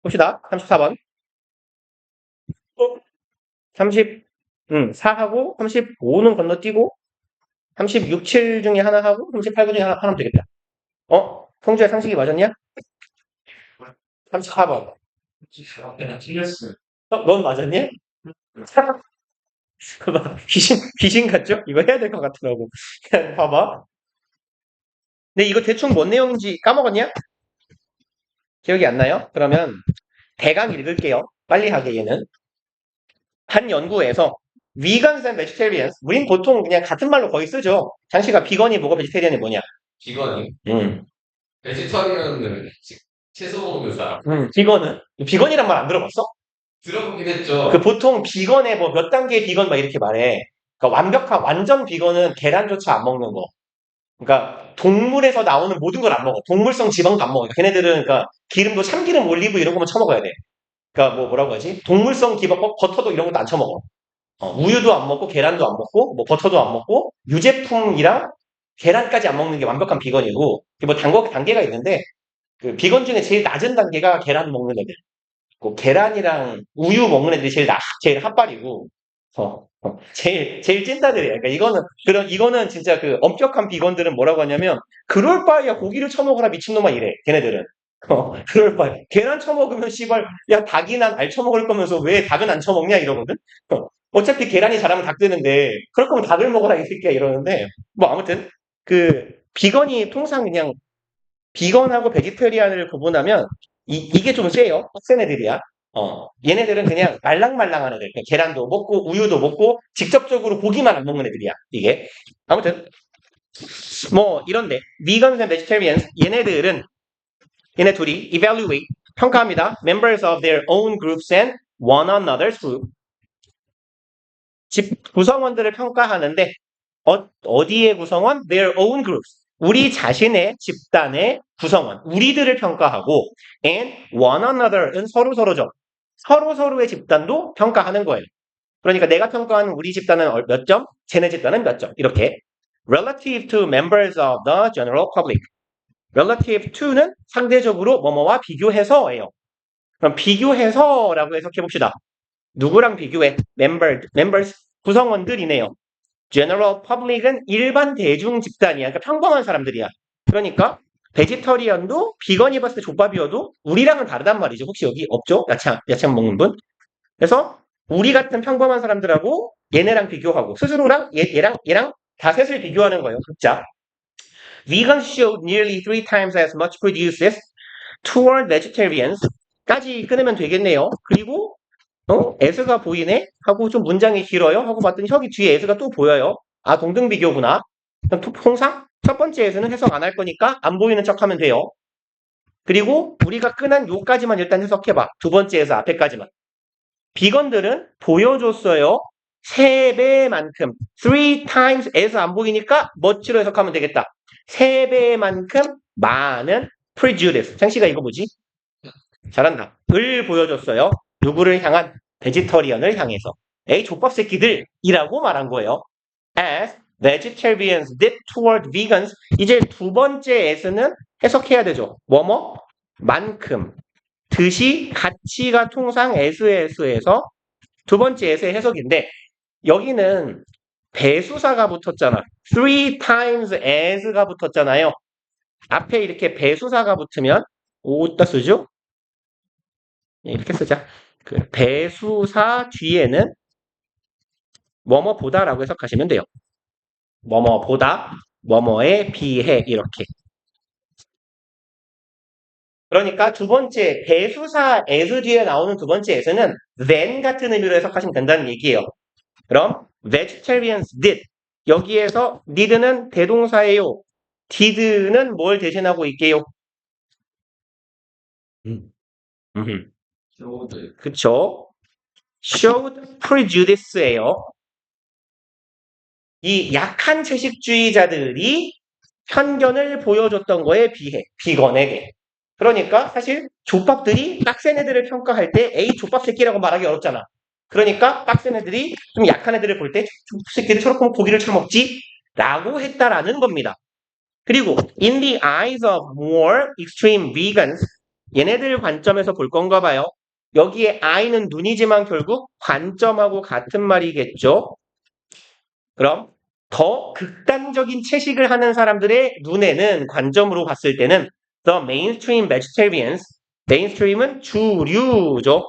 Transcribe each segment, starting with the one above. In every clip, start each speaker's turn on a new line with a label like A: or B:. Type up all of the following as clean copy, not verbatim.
A: 봅시다. 34번. 4하고 35는 건너뛰고 36, 7 중에 하나 하고 38, 9 중에 하나 하면 되겠다. 성주야 상식이 맞았냐? 34번.
B: 내가 틀렸어.
A: 넌 맞았냐? 봐봐. 귀신 같죠? 이거 해야 될 것 같더라고. 봐봐. 근데 이거 대충 뭔 내용인지 까먹었냐? 기억이 안 나요? 그러면 대강 읽을게요. 빨리 하게 얘는. 한 연구에서 Vegans and Vegetarians, 우린 보통 그냥 같은 말로 거의 쓰죠. 장씨가 비건이 뭐고 베지테리언이 뭐냐?
B: 비건이.
A: 음.
B: 베지터리언은 채소 먹는 사람.
A: 비건이란 말 안 들어봤어?
B: 들어보긴 했죠.
A: 그 보통 비건에 뭐 몇 단계 비건 막 이렇게 말해. 그러니까 완전 비건은 계란조차 안 먹는 거. 그러니까 동물에서 나오는 모든 걸 안 먹어. 동물성 지방도 안 먹어. 그러니까 걔네들은 그러니까 기름도 참기름, 올리브 이런 거만 처먹어야 돼. 그러니까 뭐라고 하지? 동물성 기반 버터도 이런 것도 안 처먹어. 우유도 안 먹고 계란도 안 먹고 뭐 버터도 안 먹고 유제품이랑 계란까지 안 먹는 게 완벽한 비건이고 뭐 단계가 있는데 그 비건 중에 제일 낮은 단계가 계란 먹는 애들. 그 계란이랑 우유 먹는 애들이 제일 핫발이고 제일 찐따들이야. 그러니까 이거는 진짜 그 엄격한 비건들은 뭐라고 하냐면 그럴 바에야 고기를 처먹어라 미친놈아 이래. 걔네들은. 그럴 바에 계란 처먹으면 씨발 야 닭이나 알 처먹을 거면서 왜 닭은 안 처먹냐 이러거든. 어차피 계란이 자라면 닭 되는데 그럴 거면 닭을 먹어라 이 새끼야 이러는데 뭐 아무튼 그 비건이 통상 그냥 비건하고 베지테리안을 구분하면 이게 좀 세요. 빡센 애들이야. 얘네들은 그냥 말랑말랑한 애들. 그냥 계란도 먹고 우유도 먹고 직접적으로 고기만 안 먹는 애들이야. 이게. 아무튼 뭐 이런데 Vegans and Vegetarians 얘네 둘이 evaluate 평가합니다. Members of their own groups and one another's group. 구성원들을 평가하는데 어디의 구성원? Their own groups. 우리 자신의 집단의 구성원, 우리들을 평가하고 and one another은 서로죠. 서로의 집단도 평가하는 거예요. 그러니까 내가 평가하는 우리 집단은 몇 점? 쟤네 집단은 몇 점? 이렇게 relative to members of the general public. relative to는 상대적으로 뭐뭐와 비교해서예요. 그럼 비교해서라고 해석해 봅시다. 누구랑 비교해? members 구성원들이네요. general public은 일반 대중 집단이야. 그러니까 평범한 사람들이야. 그러니까 베지터리언도 비건이 봤을 때 족밥이어도 우리랑은 다르단 말이죠. 혹시 여기 없죠? 야채 안 먹는 분? 그래서 우리 같은 평범한 사람들하고 얘네랑 비교하고 스스로랑 얘랑 다 셋을 비교하는 거예요. 각자. Vegans showed nearly 3 times as much produce toward vegetarians 까지 끊으면 되겠네요. 그리고 S가 보이네? 하고 좀 문장이 길어요? 하고 봤더니 여기 뒤에 S가 또 보여요. 아, 동등 비교구나. 통상 첫 번째 S는 해석 안 할 거니까 안 보이는 척 하면 돼요. 그리고 우리가 끈한 요까지만 일단 해석해봐. 두 번째 S 앞에까지만. 비건들은 보여줬어요. 3배만큼. 3 times S 안 보이니까 멋지로 해석하면 되겠다. 3배만큼 많은 prejudice. 창씨가 이거 뭐지? 잘한다. 을 보여줬어요. 누구를 향한? 베지터리언을 향해서. 에이 족밥 새끼들이라고 말한 거예요. As vegetarians did toward vegans. 이제 두 번째 as는 해석해야 되죠. 뭐뭐? 만큼. 듯이 가치가 통상 as에서 두 번째 as의 해석인데 여기는 배수사가 붙었잖아. 3 times as가 붙었잖아요. 앞에 이렇게 배수사가 붙으면 어디다 쓰죠? 이렇게 쓰자. 그 배수사 뒤에는 뭐뭐보다라고 해석하시면 돼요. 뭐뭐보다, 뭐뭐에 비해 이렇게. 그러니까 두 번째 배수사 as 뒤에 나오는 두 번째 as는 than 같은 의미로 해석하시면 된다는 얘기예요. 그럼 vegetarians did 여기에서 did는 대동사예요. did는 뭘 대신하고 있게요? 그쵸? showed prejudice예요. 이 약한 채식주의자들이 편견을 보여줬던 거에 비해 비건에게. 그러니까 사실 족밥들이 빡센 애들을 평가할 때 에이 족밥 새끼라고 말하기 어렵잖아. 그러니까 빡센 애들이 좀 약한 애들을 볼 때 족밥 새끼들 저렇게 고기를 처먹지 라고 했다라는 겁니다. 그리고 in the eyes of more extreme vegans 얘네들 관점에서 볼 건가 봐요. 여기에 I는 눈이지만 결국 관점하고 같은 말이겠죠. 그럼 더 극단적인 채식을 하는 사람들의 눈에는 관점으로 봤을 때는 the mainstream vegetarians, mainstream은 주류죠.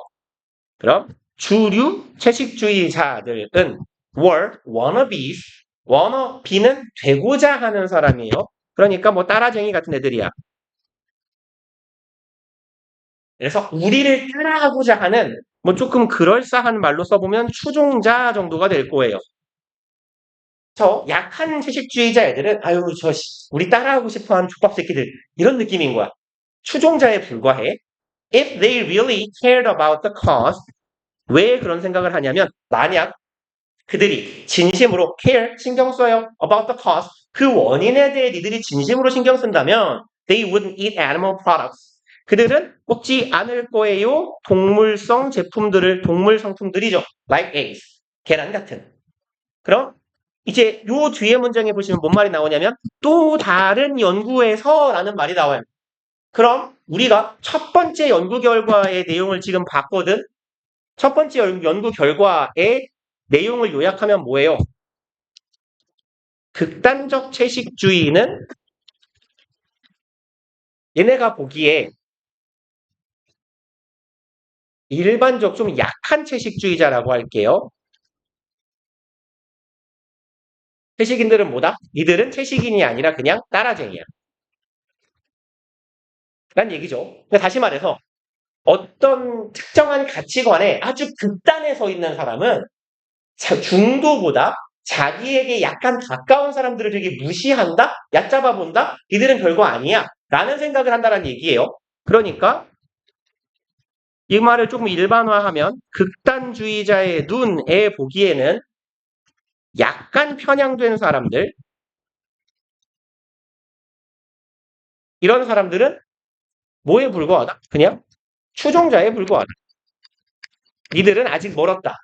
A: 그럼 주류 채식주의자들은 were wannabes, wannabe는 되고자 하는 사람이에요. 그러니까 뭐 따라쟁이 같은 애들이야. 그래서 우리를 따라하고자 하는 뭐 조금 그럴싸한 말로 써보면 추종자 정도가 될 거예요. 저 약한 채식주의자 애들은 아유 우리 따라하고 싶어하는 족밥 새끼들 이런 느낌인 거야. 추종자에 불과해. If they really cared about the cause, 왜 그런 생각을 하냐면 만약 그들이 진심으로 care, 신경 써요 about the cause, 그 원인에 대해 니들이 진심으로 신경 쓴다면 they wouldn't eat animal products. 그들은 먹지 않을 거예요. 동물성 제품들을, 동물 상품들이죠. like eggs, 계란 같은. 그럼 이제 요 뒤에 문장에 보시면 뭔 말이 나오냐면 또 다른 연구에서라는 말이 나와요. 그럼 우리가 첫 번째 연구 결과의 내용을 지금 봤거든. 첫 번째 연구 결과의 내용을 요약하면 뭐예요? 극단적 채식주의는 얘네가 보기에 일반적 좀 약한 채식주의자라고 할게요. 채식인들은 뭐다? 이들은 채식인이 아니라 그냥 따라쟁이야. 란 얘기죠. 그러니까 다시 말해서 어떤 특정한 가치관에 아주 극단에 서 있는 사람은 중도보다 자기에게 약간 가까운 사람들을 되게 무시한다? 얕잡아 본다? 이들은 별거 아니야. 라는 생각을 한다는 얘기예요. 그러니까 이 말을 조금 일반화하면 극단주의자의 눈에 보기에는 약간 편향된 사람들, 이런 사람들은 뭐에 불과하다? 그냥 추종자에 불과하다. 니들은 아직 멀었다.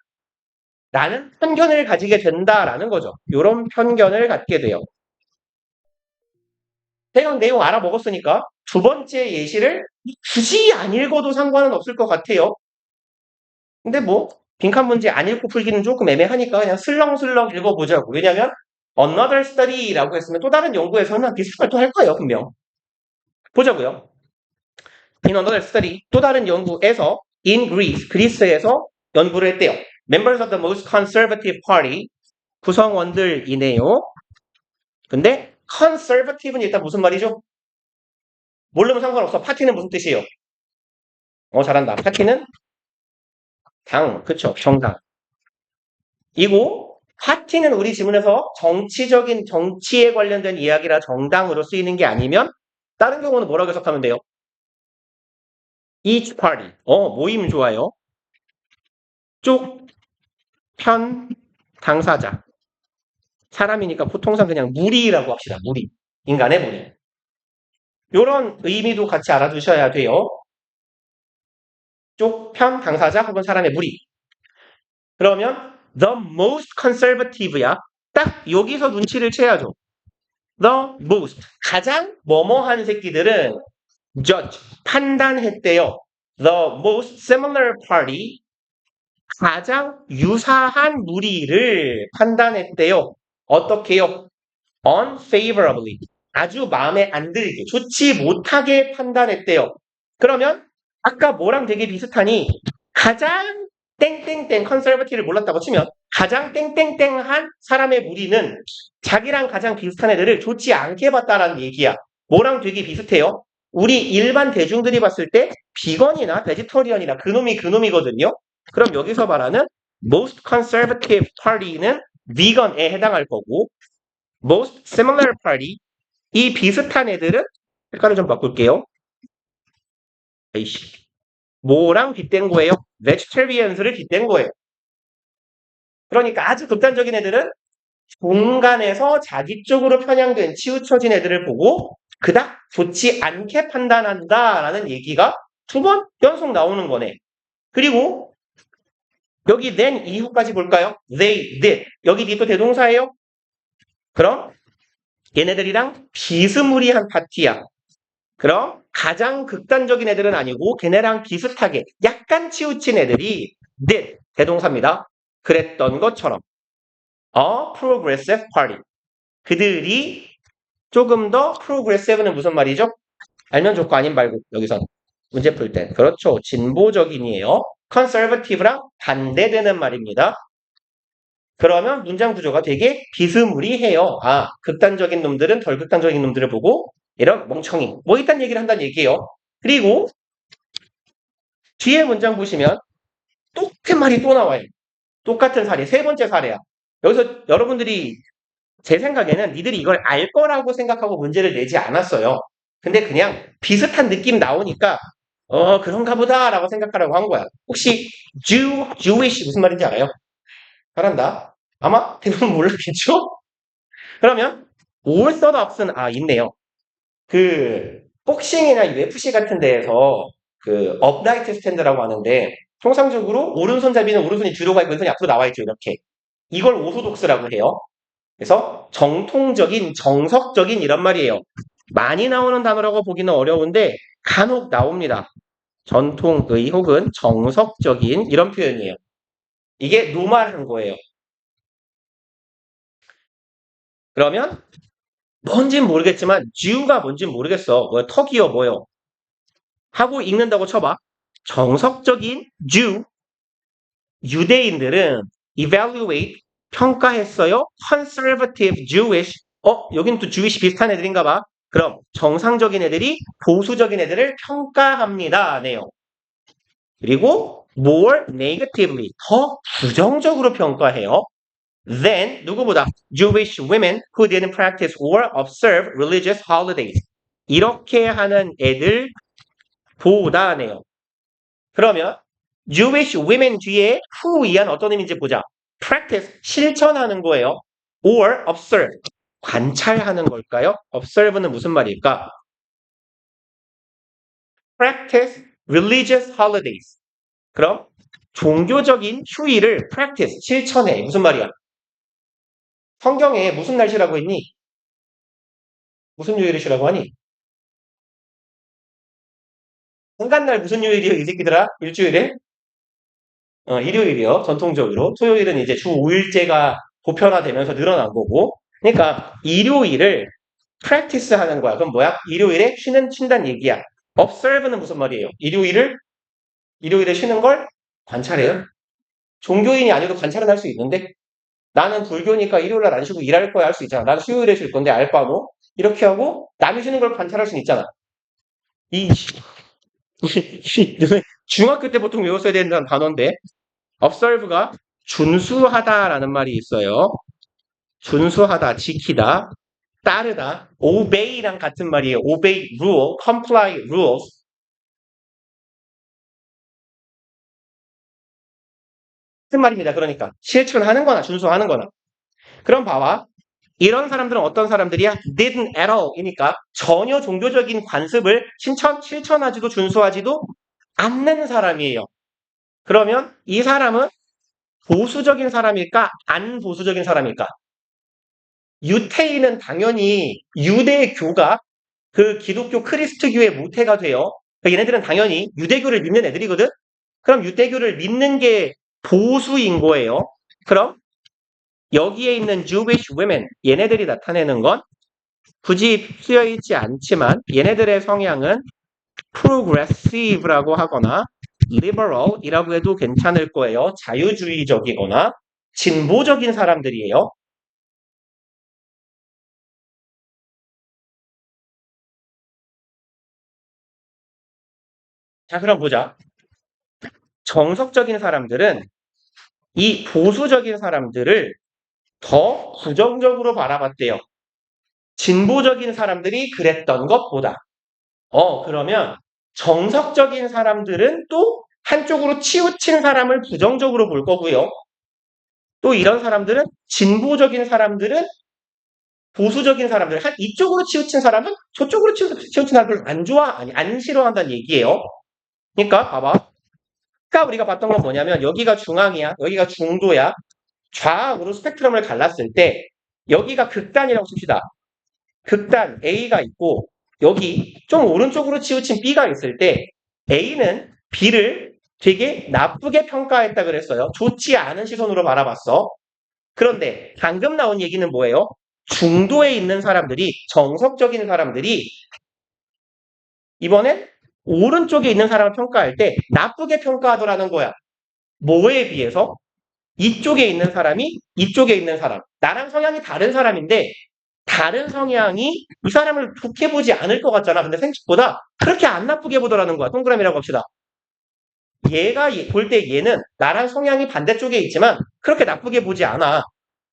A: 라는 편견을 가지게 된다라는 거죠. 이런 편견을 갖게 돼요. 해당 내용 알아먹었으니까 두 번째 예시를 굳이 안 읽어도 상관은 없을 것 같아요. 근데 뭐 빈칸 문제 안 읽고 풀기는 조금 애매하니까 그냥 슬렁슬렁 읽어보자고. 왜냐면 another study라고 했으면 또 다른 연구에서는 비슷한 걸 또 할 거예요. 분명. 보자고요. In another study, 또 다른 연구에서 in Greece, 그리스에서 연구를 했대요. Members of the most conservative party, 구성원들이네요. 근데 conservative는 일단 무슨 말이죠? 모르면 상관없어. 파티는 무슨 뜻이에요? 잘한다. 파티는 당, 그쵸? 정당. 이고 파티는 우리 지문에서 정치적인 정치에 관련된 이야기라 정당으로 쓰이는 게 아니면 다른 경우는 뭐라고 해석하면 돼요? each party. 모임 좋아요. 쪽, 편, 당사자. 사람이니까 보통상 그냥 무리라고 합시다. 무리. 인간의 무리. 요런 의미도 같이 알아두셔야 돼요. 쪽, 편, 당사자 혹은 사람의 무리. 그러면 the most conservative야. 딱 여기서 눈치를 채야죠. the most. 가장 뭐뭐한 새끼들은 judge. 판단했대요. the most similar party. 가장 유사한 무리를 판단했대요. 어떻게요? unfavorably. 아주 마음에 안 들게, 좋지 못하게 판단했대요. 그러면 아까 뭐랑 되게 비슷하니 가장 땡땡땡 컨servative를 몰랐다고 치면 가장 땡땡땡한 사람의 무리는 자기랑 가장 비슷한 애들을 좋지 않게 봤다라는 얘기야. 뭐랑 되게 비슷해요? 우리 일반 대중들이 봤을 때 비건이나 베지터리언이나 그놈이거든요. 그럼 여기서 말하는 most conservative party는 비건에 해당할 거고 most similar party, 이 비슷한 애들은 색깔을 좀 바꿀게요. 에이씨, 뭐랑 빗댄 거예요? vegetarians를 빗댄 거예요. 그러니까 아주 극단적인 애들은 공간에서 자기 쪽으로 편향된 치우쳐진 애들을 보고 그닥 좋지 않게 판단한다라는 얘기가 두 번 연속 나오는 거네. 그리고 여기 then 이후까지 볼까요? they did. 여기 did도 대동사예요. 그럼 얘네들이랑 비스무리한 파티야. 그럼 가장 극단적인 애들은 아니고 걔네랑 비슷하게 약간 치우친 애들이 did, 대동사입니다. 그랬던 것처럼 a progressive party. 그들이 조금 더 progressive는 무슨 말이죠? 알면 좋고 아닌 말고 여기서 문제 풀 땐. 그렇죠. 진보적인이에요. conservative랑 반대되는 말입니다. 그러면 문장 구조가 되게 비스무리해요. 아, 극단적인 놈들은 덜 극단적인 놈들을 보고 이런 멍청이 뭐 이딴 얘기를 한다는 얘기예요. 그리고 뒤에 문장 보시면 똑같은 말이 또 나와요. 똑같은 사례, 세 번째 사례야. 여기서 여러분들이 제 생각에는 니들이 이걸 알 거라고 생각하고 문제를 내지 않았어요. 근데 그냥 비슷한 느낌 나오니까 그런가 보다라고 생각하라고 한 거야. 혹시 Jewish 무슨 말인지 알아요? 잘한다. 아마 대부분 모르겠죠? 그러면 orthodox는 있네요. 그 복싱이나 UFC 같은 데에서 그 업라이트 스탠드라고 하는데 통상적으로 오른손잡이는 오른손이 뒤로 가 있고 왼손이 앞으로 나와 있죠. 이렇게. 이걸 오소독스라고 해요. 그래서 정통적인, 정석적인 이런 말이에요. 많이 나오는 단어라고 보기는 어려운데 간혹 나옵니다. 전통의 혹은 정석적인 이런 표현이에요. 이게 노말한 거예요. 그러면 뭔진 모르겠지만 Jew가 뭔진 모르겠어. 뭐야, 터키어 뭐요? 하고 읽는다고 쳐봐. 정석적인 Jew, 유대인들은 evaluate, 평가했어요. conservative Jewish, 여긴 또 Jewish 비슷한 애들인가 봐. 그럼 정상적인 애들이 보수적인 애들을 평가합니다. 네요. 그리고 more negatively, 더 부정적으로 평가해요. Then 누구보다 Jewish women who didn't practice or observe religious holidays. 이렇게 하는 애들 보다네요. 그러면 Jewish women 뒤에 who 이한 어떤 의미인지 보자. practice, 실천하는 거예요. or observe, 관찰하는 걸까요? observe는 무슨 말일까? practice religious holidays. 그럼 종교적인 휴일을 practice, 실천해. 무슨 말이야? 성경에 무슨 날씨라고 했니? 무슨 요일이시라고 하니? 한간날 무슨 요일이요, 이 새끼들아? 일주일에? 일요일이요, 전통적으로. 토요일은 이제 주 5일제가 보편화되면서 늘어난 거고. 그러니까 일요일을 practice 하는 거야. 그럼 뭐야? 일요일에 쉰다는 얘기야. observe는 무슨 말이에요? 일요일에 쉬는 걸 관찰해요. 종교인이 아니어도 관찰은 할 수 있는데 나는 불교니까 일요일날 안 쉬고 일할 거야 할 수 있잖아. 나는 수요일에 쉴 건데 알바노. 이렇게 하고 남이 쉬는 걸 관찰할 수 있잖아. 이 중학교 때 보통 외웠어야 되는 단어인데 observe가 준수하다라는 말이 있어요. 준수하다, 지키다, 따르다, obey랑 같은 말이에요. obey rule, comply rules. 같은 말입니다. 그러니까 실천하는 거나 준수하는 거나. 그럼 봐봐. 이런 사람들은 어떤 사람들이야? didn't at all 이니까 전혀 종교적인 관습을 실천하지도 준수하지도 않는 사람이에요. 그러면 이 사람은 보수적인 사람일까? 안 보수적인 사람일까? 유태인은 당연히 유대교가 그 기독교 크리스트교의 모태가 돼요. 그러니까 얘네들은 당연히 유대교를 믿는 애들이거든? 그럼 유대교를 믿는 게 보수인 거예요. 그럼 여기에 있는 Jewish women, 얘네들이 나타내는 건 굳이 쓰여있지 않지만 얘네들의 성향은 progressive라고 하거나 liberal이라고 해도 괜찮을 거예요. 자유주의적이거나 진보적인 사람들이에요. 자, 그럼 보자. 정석적인 사람들은 이 보수적인 사람들을 더 부정적으로 바라봤대요. 진보적인 사람들이 그랬던 것보다. 그러면 정석적인 사람들은 또 한쪽으로 치우친 사람을 부정적으로 볼 거고요. 또 이런 사람들은 진보적인 사람들은 보수적인 사람들, 이쪽으로 치우친 사람은 저쪽으로 치우친 사람을 안 좋아, 아니, 안 싫어한다는 얘기예요. 그러니까 봐봐. 아까 우리가 봤던 건 뭐냐면 여기가 중앙이야, 여기가 중도야. 좌우로 스펙트럼을 갈랐을 때 여기가 극단이라고 칩시다. 극단 A가 있고 여기 좀 오른쪽으로 치우친 B가 있을 때 A는 B를 되게 나쁘게 평가했다 그랬어요. 좋지 않은 시선으로 바라봤어. 그런데 방금 나온 얘기는 뭐예요? 중도에 있는 사람들이, 정석적인 사람들이 이번엔 오른쪽에 있는 사람을 평가할 때 나쁘게 평가하더라는 거야. 뭐에 비해서? 이쪽에 있는 사람이 이쪽에 있는 사람. 나랑 성향이 다른 사람인데 다른 성향이 이 사람을 좋게 보지 않을 것 같잖아. 근데 생각보다 그렇게 안 나쁘게 보더라는 거야. 동그라미라고 합시다. 얘가 볼 때 얘는 나랑 성향이 반대쪽에 있지만 그렇게 나쁘게 보지 않아.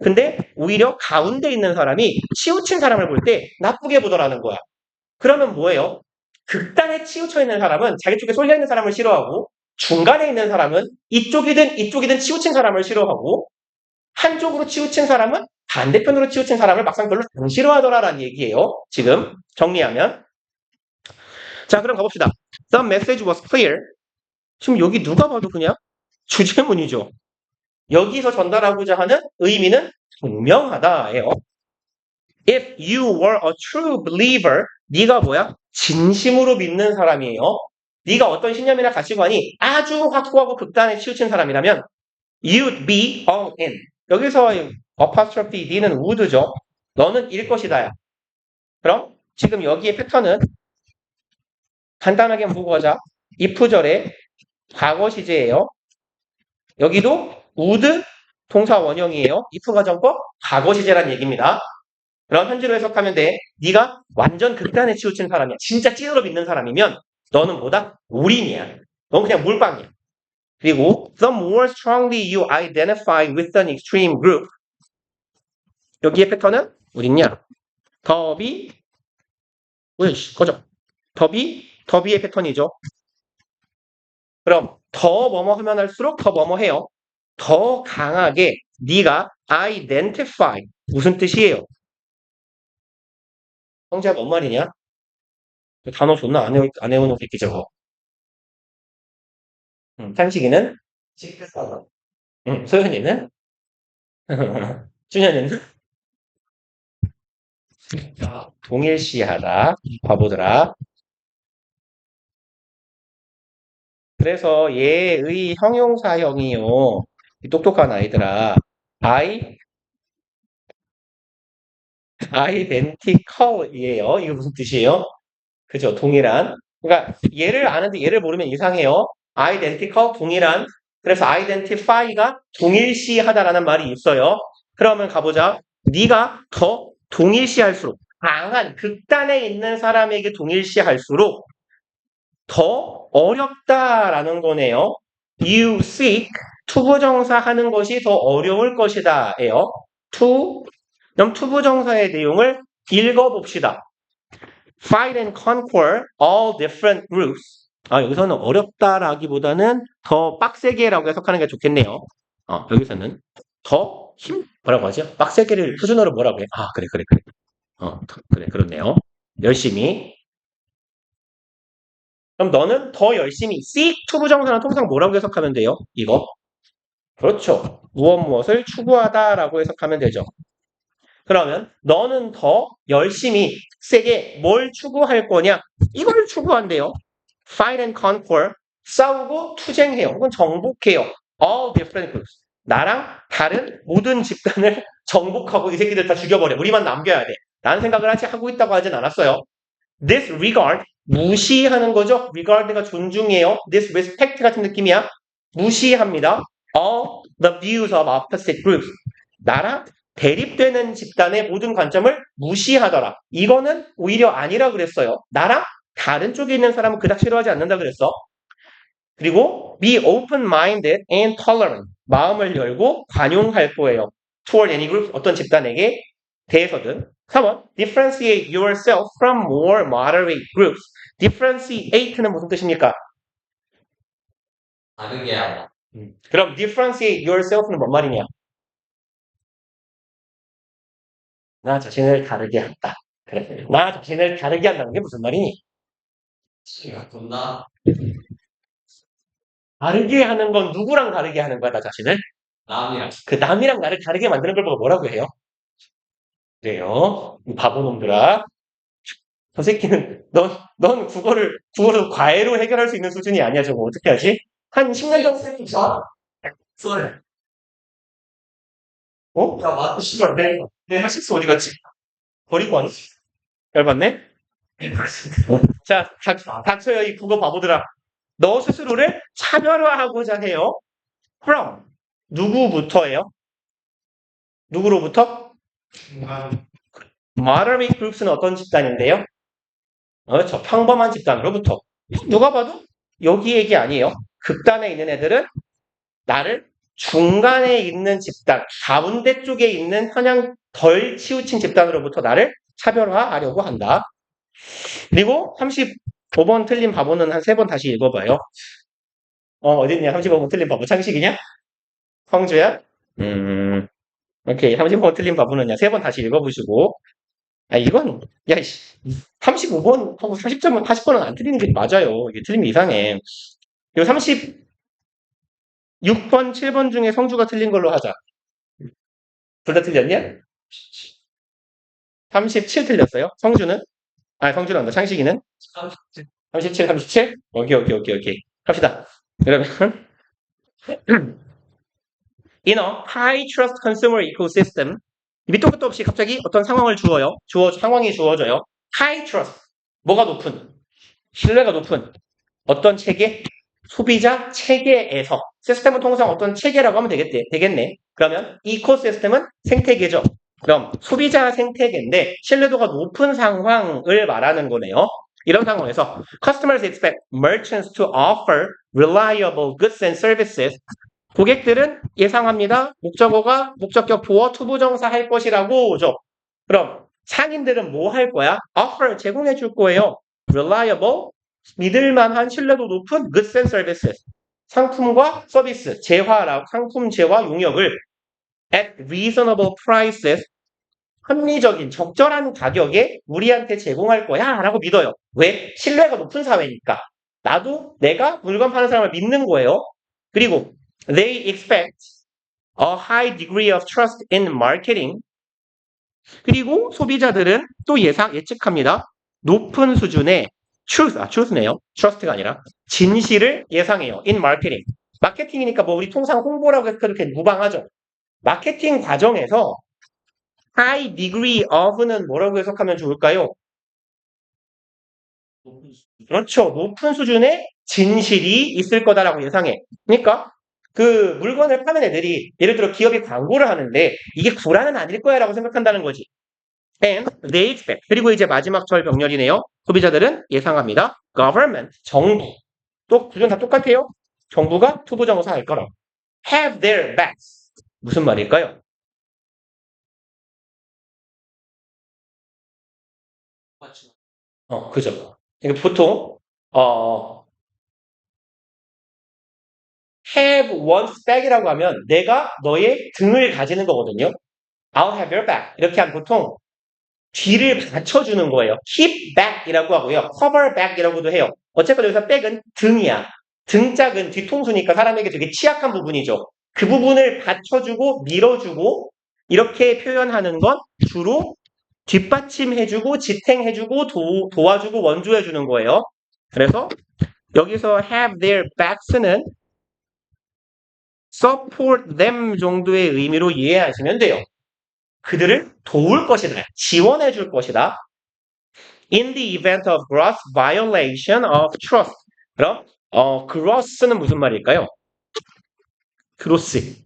A: 근데 오히려 가운데 있는 사람이 치우친 사람을 볼 때 나쁘게 보더라는 거야. 그러면 뭐예요? 극단에 치우쳐 있는 사람은 자기 쪽에 쏠려 있는 사람을 싫어하고 중간에 있는 사람은 이쪽이든 이쪽이든 치우친 사람을 싫어하고 한쪽으로 치우친 사람은 반대편으로 치우친 사람을 막상 별로 안 싫어하더라라는 얘기예요. 지금 정리하면. 자, 그럼 가봅시다. The message was clear. 지금 여기 누가 봐도 그냥 주제문이죠. 여기서 전달하고자 하는 의미는 분명하다예요. If you were a true believer, 네가 뭐야? 진심으로 믿는 사람이에요. 네가 어떤 신념이나 가치관이 아주 확고하고 극단에 치우친 사람이라면 you'd be all in. 여기서 apostrophe D는 would죠. 너는 일 것이다야. 그럼 지금 여기의 패턴은 간단하게 보고 가자. if절의 과거 시제예요. 여기도 would 동사 원형이에요. if 가정법 과거 시제란 얘기입니다. 그럼 현재로 해석하면 돼. 네가 완전 극단에 치우친 사람이야. 진짜 찐으로 믿는 사람이면 너는 뭐다? 올인이야. 넌 그냥 물방이야. 그리고 the more strongly you identify with an extreme group. 여기의 패턴은 어딨냐? 더비 으이씨 꺼져. 더비의 패턴이죠. 그럼 더 뭐뭐 하면 할수록 더 뭐뭐 해요. 더 강하게 네가 identify 무슨 뜻이에요? 형제가 뭔 말이냐? 단어 존나 안 외우는 새끼 저거. 상식이는?
B: 칭찬하다.
A: 소연이는? 준현이는?
B: 야,
A: 동일시하다. 바보들아. 그래서 얘의 형용사형이요. 이 똑똑한 아이들아. identical이에요. 이게 무슨 뜻이에요? 그죠? 동일한. 그러니까 얘를 아는데 얘를 모르면 이상해요. identical 동일한. 그래서 identify가 동일시하다라는 말이 있어요. 그러면 가보자. 네가 더 동일시할수록 강한 극단에 있는 사람에게 동일시할수록 더 어렵다라는 거네요. You seek 투부정사 하는 것이 더 어려울 것이다예요. 그럼 투부정사의 내용을 읽어봅시다. Fight and conquer all different groups. 여기서는 어렵다라기보다는 더 빡세게라고 해석하는 게 좋겠네요. 여기서는 뭐라고 하죠? 빡세게를 표준어로 뭐라고 해? 그래. 그래, 그렇네요. 열심히. 그럼 너는 더 열심히 seek 투부정사는 통상 뭐라고 해석하면 돼요? 이거? 그렇죠. 무엇을 추구하다라고 해석하면 되죠. 그러면 너는 더 열심히 세게 뭘 추구할 거냐? 이걸 추구한대요. Fight and conquer. 싸우고 투쟁해요. 혹은 정복해요. All different groups. 나랑 다른 모든 집단을 정복하고 이 새끼들 다 죽여버려. 우리만 남겨야 돼. 라는 생각을 하고 있다고 하진 않았어요. This regard. 무시하는 거죠. regard가 존중이에요. This respect 같은 느낌이야. 무시합니다. All the views of opposite groups. 나랑 대립되는 집단의 모든 관점을 무시하더라. 이거는 오히려 아니라 그랬어요. 나랑 다른 쪽에 있는 사람은 그닥 싫어하지 않는다 그랬어. 그리고 be open-minded and tolerant. 마음을 열고 관용할 거예요. toward any group, 어떤 집단에게 대해서든. 3번, differentiate yourself from more moderate groups. differentiate는 무슨 뜻입니까?
B: 다르게 하다.
A: 그럼 differentiate yourself는 뭔 말이냐? 나 자신을 다르게 한다. 그래. 나 자신을 다르게 한다는 게 무슨 말이니?
B: 지가 존나
A: 다르게 하는 건 누구랑 다르게 하는 거야, 나 자신을?
B: 남이랑
A: 그 남이랑 나를 다르게 만드는 걸 보고 뭐라고 해요? 그래요. 이 바보놈들아. 저 새끼는, 넌 국어로 과외로 해결할 수 있는 수준이 아니야. 저거 어떻게 하지? 한 10년 정도,
B: 썰.
A: 어?
B: 야, 맞다.
A: 씨발, 내 하식스 어디 갔지? 버리고 왔네? 열받네? 자, 닥쳐요, 이 국어 바보들아. 너 스스로를 차별화하고자 해요. from. 누구부터예요? 누구로부터? moderate groups는 어떤 집단인데요? 그렇죠. 평범한 집단으로부터. 누가 봐도 여기 얘기 아니에요. 극단에 있는 애들은 나를 중간에 있는 집단, 가운데 쪽에 있는 편향 덜 치우친 집단으로부터 나를 차별화하려고 한다. 그리고 35번 틀린 바보는 한 3번 다시 읽어봐요. 어딨냐? 35번 틀린 바보. 창식이냐? 성주야? 오케이. 35번 틀린 바보는요. 3번 다시 읽어보시고. 이건, 야, 35번하고 40점은, 40번은 안 틀리는 게 맞아요. 이게 틀리면 이상해. 요 36번, 7번 중에 성주가 틀린 걸로 하자. 둘 다 틀렸냐? 37 틀렸어요. 성주는? 성주는 안다. 창식이는? 37, 37? 오케이. 합시다. 그러면, in a high trust consumer ecosystem, 밑도 끝도 없이 갑자기 어떤 상황을 상황이 주어져요. high trust. 뭐가 높은? 신뢰가 높은 어떤 체계? 소비자 체계에서. 시스템은 통상 어떤 체계라고 하면 되겠네. 그러면 이코시스템은 생태계죠. 그럼 소비자 생태계인데 신뢰도가 높은 상황을 말하는 거네요. 이런 상황에서 customers expect merchants to offer reliable goods and services. 고객들은 예상합니다. 목적어가 목적격 보어 투부정사 할 것이라고죠. 그럼 상인들은 뭐 할 거야? offer 제공해 줄 거예요. reliable 믿을만한 신뢰도 높은 goods and services. 상품과 서비스, 상품 재화 용역을 at reasonable prices 합리적인 적절한 가격에 우리한테 제공할 거야 라고 믿어요. 왜? 신뢰가 높은 사회니까. 나도 내가 물건 파는 사람을 믿는 거예요. 그리고 they expect a high degree of trust in marketing. 그리고 소비자들은 또 예측합니다. 높은 수준의 truth네요. trust가 아니라 진실을 예상해요. in marketing. 마케팅이니까 뭐 우리 통상 홍보라고 해도 그렇게 무방하죠. 마케팅 과정에서 high degree of는 뭐라고 해석하면 좋을까요? 그렇죠. 높은 수준의 진실이 있을 거다라고 예상해. 그러니까 그 물건을 파는 애들이 예를 들어 기업이 광고를 하는데 이게 구라는 아닐 거야라고 생각한다는 거지. And they expect. 그리고 이제 마지막 절병렬이네요. 소비자들은 예상합니다. government, 정부. 또 구조는 다 똑같아요. 정부가 투부정사 할 거라. have their backs. 무슨 말일까요? 그죠. 이게 보통 have one's back이라고 하면 내가 너의 등을 가지는 거거든요. I'll have your back. 이렇게 하면 보통 뒤를 받쳐주는 거예요. keep back이라고 하고요. cover back이라고도 해요. 어쨌건 여기서 back은 등이야. 등짝은 뒤통수니까 사람에게 되게 취약한 부분이죠. 그 부분을 받쳐주고 밀어주고 이렇게 표현하는 건 주로 뒷받침해주고 지탱해주고 도와주고 원조해주는 거예요. 그래서 여기서 have their backs는 support them 정도의 의미로 이해하시면 돼요. 그들을 도울 것이다. 지원해 줄 것이다. In the event of gross violation of trust. 그럼 gross는 무슨 말일까요? gross.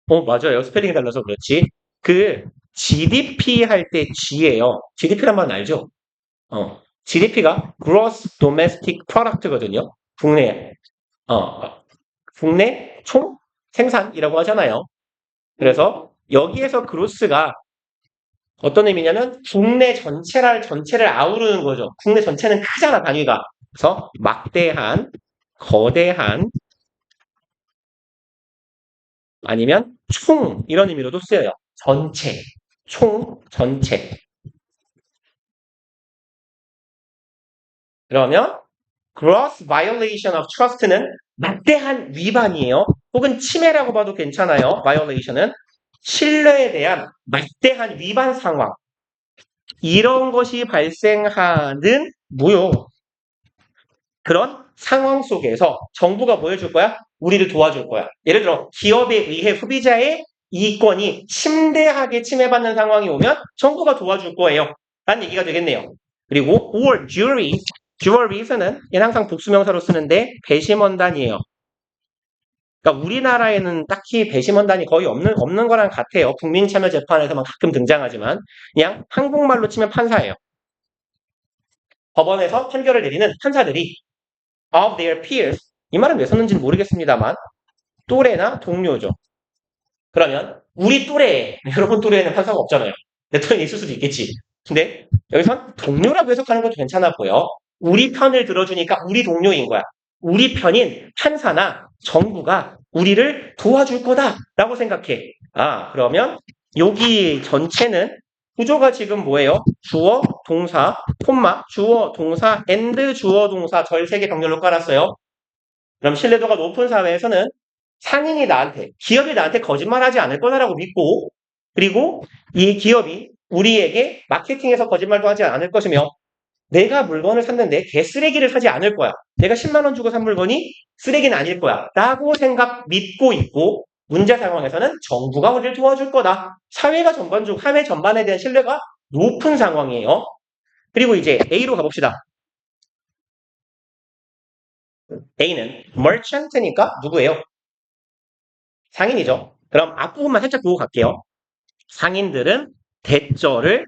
A: 맞아요. 스펠링이 달라서 그렇지. 그 GDP 할 때 G예요. GDP란 말은 알죠? GDP가 gross domestic product거든요. 국내 총 생산이라고 하잖아요. 그래서 여기에서 gross가 어떤 의미냐면 국내 전체를 아우르는 거죠. 국내 전체는 크잖아, 단위가. 그래서 막대한, 거대한, 아니면 총 이런 의미로도 쓰여요. 전체, 전체. 그러면 gross violation of trust는 막대한 위반이에요. 혹은 침해라고 봐도 괜찮아요. violation은 신뢰에 대한 막대한 위반 상황. 이런 것이 발생하는 그런 상황 속에서 정부가 뭐 해줄 거야? 우리를 도와줄 거야. 예를 들어 기업에 의해 소비자의 이익권이 심대하게 침해받는 상황이 오면 정부가 도와줄 거예요. 라는 얘기가 되겠네요. 그리고 or jewelries는 얘는 항상 복수명사로 쓰는데 배심원단이에요. 그러니까 우리나라에는 딱히 배심원단이 거의 없는 거랑 같아요. 국민참여재판에서만 가끔 등장하지만 그냥 한국말로 치면 판사예요. 법원에서 판결을 내리는 판사들이 of their peers 이 말은 왜 썼는지는 모르겠습니다만 또래나 동료죠. 그러면 우리 또래 여러분 또래에는 판사가 없잖아요. 내 또래는 있을 수도 있겠지. 근데 여기선 동료라고 해석하는 것도 괜찮아 보여. 우리 편을 들어주니까 우리 동료인 거야. 우리 편인 판사나 정부가 우리를 도와줄 거다라고 생각해. 아, 그러면 여기 전체는 구조가 지금 뭐예요? 주어, 동사, 콤마, 주어, 동사, and 주어, 동사 절 3개 병렬로 깔았어요. 그럼 신뢰도가 높은 사회에서는 상인이 기업이 나한테 거짓말하지 않을 거다라고 믿고, 그리고 이 기업이 우리에게 마케팅에서 거짓말도 하지 않을 것이며, 내가 물건을 샀는데 개쓰레기를 사지 않을 거야. 내가 10만 원 주고 산 물건이 쓰레기는 아닐 거야. 라고 믿고 있고, 문제 상황에서는 정부가 우리를 도와줄 거다. 사회 전반에 대한 신뢰가 높은 상황이에요. 그리고 이제 A로 가봅시다. A는 merchant니까 누구예요? 상인이죠. 그럼 앞부분만 살짝 보고 갈게요. 상인들은 대절을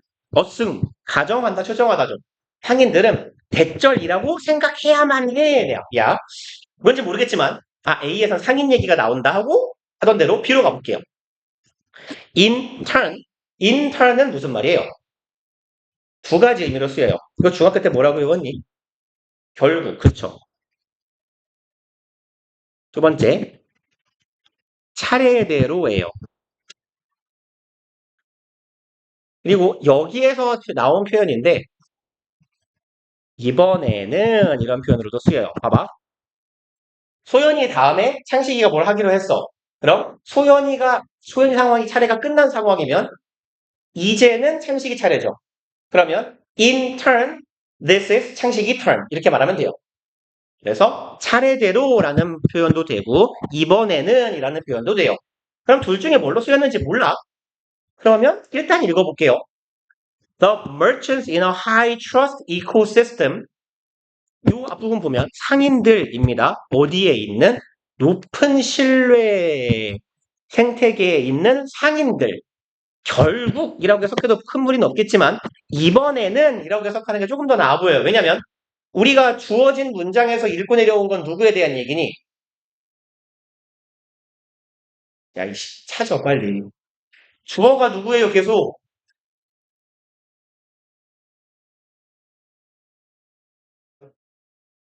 A: 가정한다, 추정하다죠. 상인들은 대절이라고 생각해야만 해. 야, 뭔지 모르겠지만 A에선 상인 얘기가 나온다 하고 하던 대로 B로 가볼게요. intern은 무슨 말이에요? 두 가지 의미로 쓰여요. 이거 중학교 때 뭐라고 외웠니? 결국, 그쵸. 두 번째, 차례대로예요. 그리고 여기에서 나온 표현인데 이번에는 이런 표현으로도 쓰여요. 봐봐. 소연이 다음에 창식이가 뭘 하기로 했어. 그럼 소연이 상황이 차례가 끝난 상황이면 이제는 창식이 차례죠. 그러면 in turn, this is 창식이 turn 이렇게 말하면 돼요. 그래서 차례대로라는 표현도 되고 이번에는 이라는 표현도 돼요. 그럼 둘 중에 뭘로 쓰였는지 몰라. 그러면 일단 읽어볼게요. The merchants in a high trust ecosystem 이 앞부분 보면 상인들입니다. 어디에 있는? 높은 신뢰 생태계에 있는 상인들. 결국이라고 해석해도 큰 무리는 없겠지만 이번에는 이라고 해석하는 게 조금 더 나아 보여요. 왜냐면 우리가 주어진 문장에서 읽고 내려온 건 누구에 대한 얘기니? 야, 이씨, 찾아 빨리. 주어가 누구예요, 계속?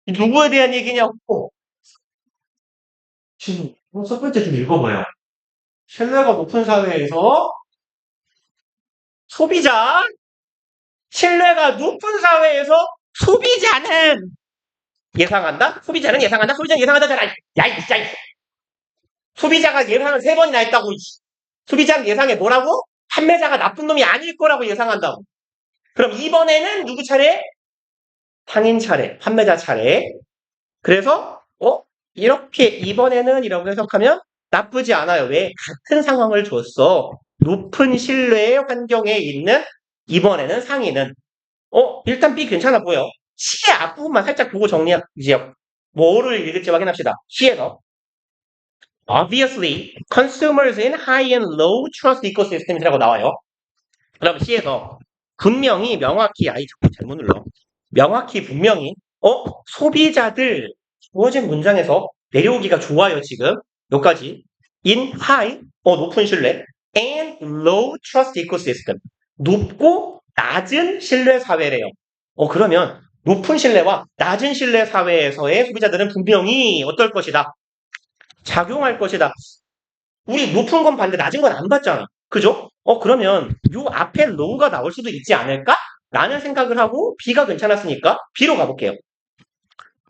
A: 누구에 대한 얘기냐고. 지금 첫 번째 좀 읽어봐요. 신뢰가 높은 사회에서 소비자, 신뢰가 높은 사회에서 소비자는 예상한다? 소비자는 예상한다? 소비자는 예상한다잖아. 야, 이 소비자가 예상을 3번이나 했다고. 소비자는 예상해 뭐라고? 판매자가 나쁜 놈이 아닐 거라고 예상한다고. 그럼 이번에는 누구 차례? 상인 차례, 판매자 차례. 그래서 이렇게 이번에는 이라고 해석하면 나쁘지 않아요. 왜? 같은 상황을 줬어. 높은 신뢰의 환경에 있는 이번에는 상인은 일단 B 괜찮아 보여. C의 앞부분만 살짝 보고 이제 뭐를 읽을지 확인합시다. C에서 obviously consumers in high and low trust ecosystem이라고 나와요. 그럼 C에서 분명히 명확히 잘못 눌러. 명확히 분명히 소비자들 주어진 문장에서 내려오기가 좋아요. 지금 여기까지 in high 높은 신뢰 and low trust ecosystem 높고 낮은 신뢰 사회래요. 그러면 높은 신뢰와 낮은 신뢰 사회에서의 소비자들은 분명히 어떨 것이다. 작용할 것이다. 우리 높은 건 봤는데 낮은 건 안 봤잖아. 그죠? 그러면 요 앞에 low가 나올 수도 있지 않을까? 라는 생각을 하고 B가 괜찮았으니까 B로 가볼게요.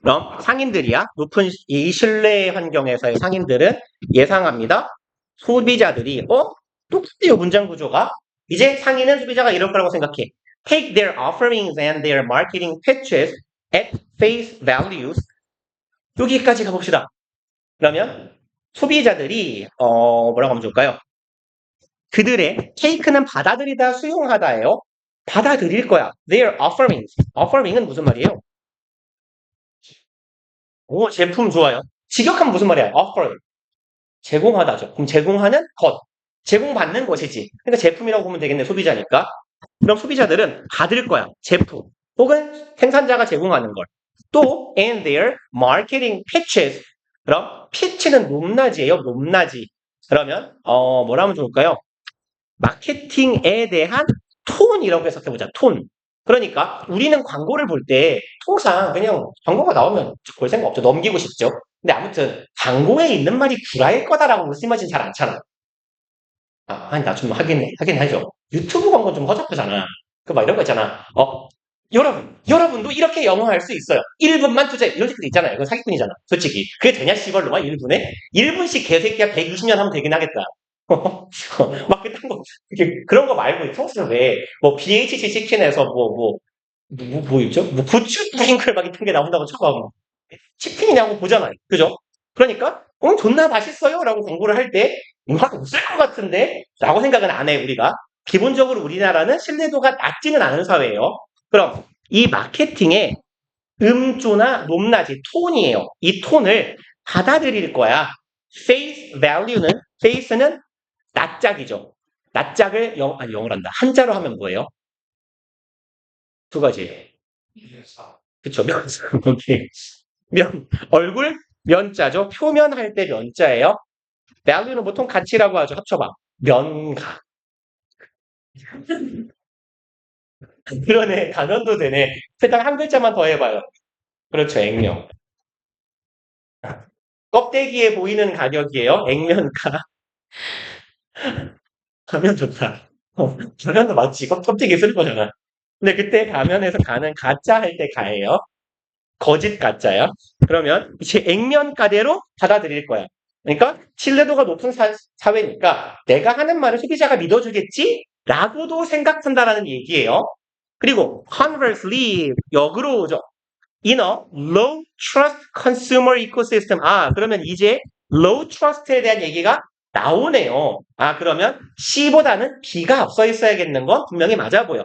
A: 그럼 상인들이야. 높은 이 신뢰 환경에서의 상인들은 예상합니다. 소비자들이 똑같아요. 문장 구조가. 이제 상인은 소비자가 이럴 거라고 생각해. take their offerings and their marketing pitches at face values. 여기까지 가봅시다. 그러면 소비자들이 뭐라고 하면 좋을까요? 그들의 테이크는 받아들이다, 수용하다예요. 받아들일 거야. Their offerings. offering은 무슨 말이에요? 오, 제품 좋아요. 직역하면 무슨 말이야? offer. 제공하다죠. 그럼 제공하는 것. 제공받는 것이지. 그러니까 제품이라고 보면 되겠네, 소비자니까. 그럼 소비자들은 받을 거야. 제품. 혹은 생산자가 제공하는 걸. 또, and their marketing pitches. 그럼, pitch는 높낮이에요. 높낮이. 그러면, 뭐라 하면 좋을까요? 마케팅에 대한 톤이라고 해석해보자. 톤. 그러니까 우리는 광고를 볼 때 통상 그냥 광고가 나오면 볼 생각 없죠. 넘기고 싶죠. 근데 아무튼 광고에 있는 말이 구라일 거다라고 말씀하진 잘 않잖아. 아니 나 좀 하긴 하죠. 유튜브 광고 좀 허접하잖아. 그 막 이런 거 있잖아. 여러분도 이렇게 영어할 수 있어요. 1분만 투자해. 이런 식도 있잖아요. 그건 사기꾼이잖아. 솔직히. 그게 되냐, 씨발로만 1분에? 1분씩 개새끼야 120년 하면 되긴 하겠다. 막 그딴 거, 그런 거 말고, 평소에 왜, BHC 치킨에서 뭐 있죠? 고추 뿌링클 막 이런 게 나온다고 쳐봐. 치킨이냐고 보잖아요. 그죠? 그러니까, 존나 맛있어요. 라고 광고를 할 때, 웃을 것 같은데? 라고 생각은 안 해, 우리가. 기본적으로 우리나라는 신뢰도가 낮지는 않은 사회예요. 그럼, 이 마케팅의 음조나 높낮이, 톤이에요. 이 톤을 받아들일 거야. face value는, face는 낯짝이죠. 낯짝을 영어로 한다. 한자로 하면 뭐예요? 두 가지. 그쵸, 면사. 오케이. 얼굴, 면자죠. 표면할 때 면자예요. value는 보통 가치라고 하죠. 합쳐봐. 면가. 그러네. 단어도 되네. 일단 한 글자만 더 해봐요. 그렇죠. 액면. 껍데기에 보이는 가격이에요. 액면가. 가면 좋다. 가면도 맞지. 껍데기 쓸 거잖아. 근데 그때 가면에서 가는 가짜 할 때 가예요. 거짓 가짜야. 그러면 이제 액면가대로 받아들일 거야. 그러니까 신뢰도가 높은 사회니까 내가 하는 말을 소비자가 믿어주겠지? 라고도 생각한다라는 얘기예요. 그리고 conversely 역으로 오죠. In a low trust consumer ecosystem. 그러면 이제 low trust에 대한 얘기가 나오네요. 그러면 C보다는 B가 앞서 있어야겠는 건 분명히 맞아 보여.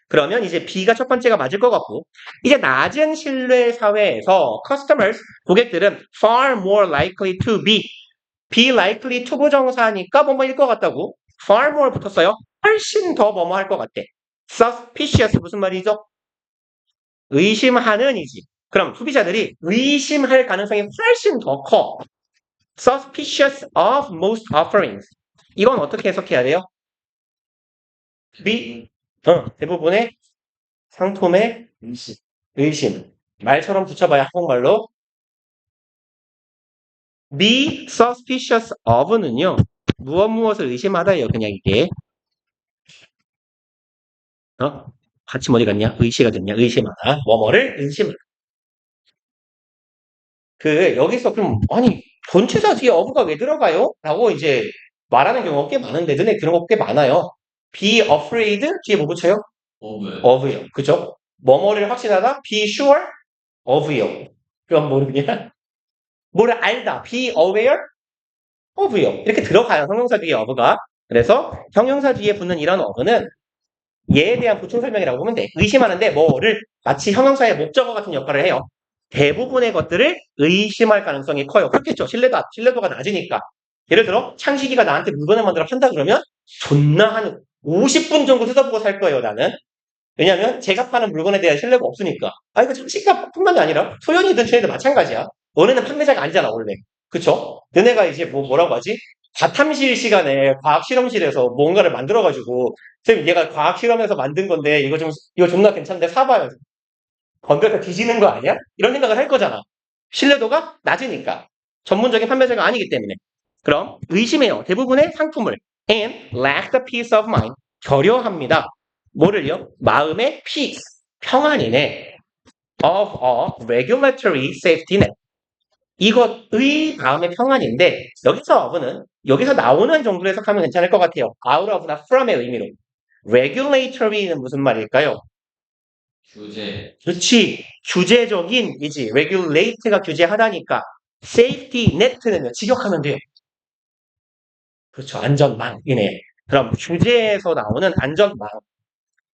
A: 그러면 이제 B가 첫 번째가 맞을 것 같고, 이제 낮은 신뢰 사회에서 customers, 고객들은 far more likely to be likely to 부정사니까 뭐뭐일 것 같다고. far more 붙었어요. 훨씬 더 뭐뭐 할 것 같대. suspicious 무슨 말이죠? 의심하는 이지. 그럼 소비자들이 의심할 가능성이 훨씬 더 커. suspicious of most offerings. 이건 어떻게 해석해야 돼요? 대부분의 상품의 의심. 말처럼 붙여봐야 한국말로. be suspicious of는요. 무엇을 의심하다예요. 그냥 이게. 같이 어디 갔냐? 의시가 됐냐? 의심하다. 뭐뭐를 의심하다. 여기서 그럼 아니 전치사 뒤에 of가 왜 들어가요? 라고 이제 말하는 경우가 꽤 많은데 눈에 그런 거 꽤 많아요. be afraid 뒤에 뭐 붙여요? of요. 그죠? 뭐뭐를 확신하다 be sure of요. 그럼 모르냐? 뭐를 알다 be aware of요. 이렇게 들어가요. 형용사 뒤에 of가. 그래서 형용사 뒤에 붙는 이런 of는 얘에 대한 보충 설명이라고 보면 돼. 의심하는데 뭐를 마치 형용사의 목적어 같은 역할을 해요. 대부분의 것들을 의심할 가능성이 커요. 그렇겠죠. 신뢰도가 낮으니까. 예를 들어 창식이가 나한테 물건을 만들어 판다 그러면 존나 한 50분 정도 뜯어보고 살 거예요. 나는. 왜냐면 제가 파는 물건에 대한 신뢰가 없으니까. 이거 창식이가 뿐만이 아니라 소연이든 쟤네도 마찬가지야. 너네는 판매자가 아니잖아 원래. 그쵸? 너네가 이제 뭐라고 하지? 과탐실 시간에 과학실험실에서 뭔가를 만들어가지고 쌤 얘가 과학실험에서 만든 건데 이거 존나 괜찮은데 사봐요. 건드려서 뒤지는 거 아니야? 이런 생각을 할 거잖아. 신뢰도가 낮으니까. 전문적인 판매자가 아니기 때문에. 그럼 의심해요. 대부분의 상품을. And lack the peace of mind. 결여합니다. 뭐를요? 마음의 peace. 평안이네. Of a regulatory safety net. 이것의 마음의 평안인데 여기서 of는 여기서 나오는 정도로 해석하면 괜찮을 것 같아요. out of나 from의 의미로. regulatory는 무슨 말일까요?
B: 규제.
A: 그렇지. 규제적인이지. regulate가 규제하다니까. safety net는요. 직역하면 돼. 그렇죠. 안전망이네. 그럼 규제에서 나오는 안전망.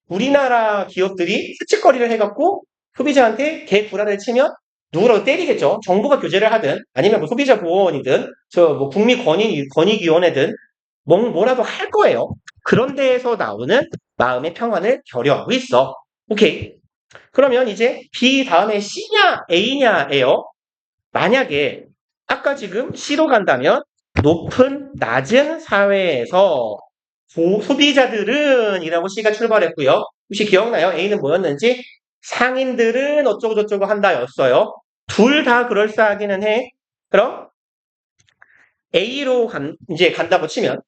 A: 우리나라 기업들이 스치거리를 해갖고 소비자한테 개 구라를 치면 누구라도 때리겠죠. 정부가 규제를 하든 아니면 뭐 소비자 보호원이든 저 뭐 국민권익위원회든 뭐라도 할 거예요. 그런 데에서 나오는 마음의 평안을 결여하고 있어. 오케이. 그러면 이제 B 다음에 C냐 A냐예요. 만약에 아까 지금 C로 간다면 높은 낮은 사회에서 소비자들은 이라고 C가 출발했고요. 혹시 기억나요? A는 뭐였는지? 상인들은 어쩌고저쩌고 한다였어요. 둘 다 그럴싸하기는 해. 그럼 A로 이제 간다고 치면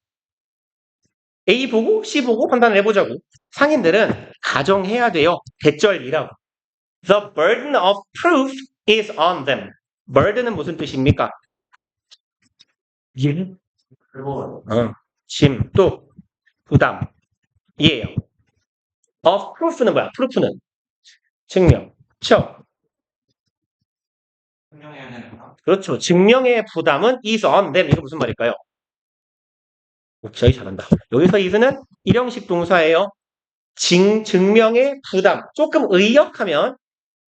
A: A 보고 C 보고 판단을 해보자고. 상인들은 가정해야 돼요. 대절이라고. The burden of proof is on them. burden은 무슨 뜻입니까? 짐,
B: 그리고
A: 짐, 또 부담. 이에요. of proof는 뭐야? proof는 증명. 그렇죠?
B: 설명해야 되는 거.
A: 그렇죠. 증명의 부담은 is on them. 이거 무슨 말일까요? 저희 잘한다. 여기서 is는 일형식 동사예요. 증명의 부담. 조금 의역하면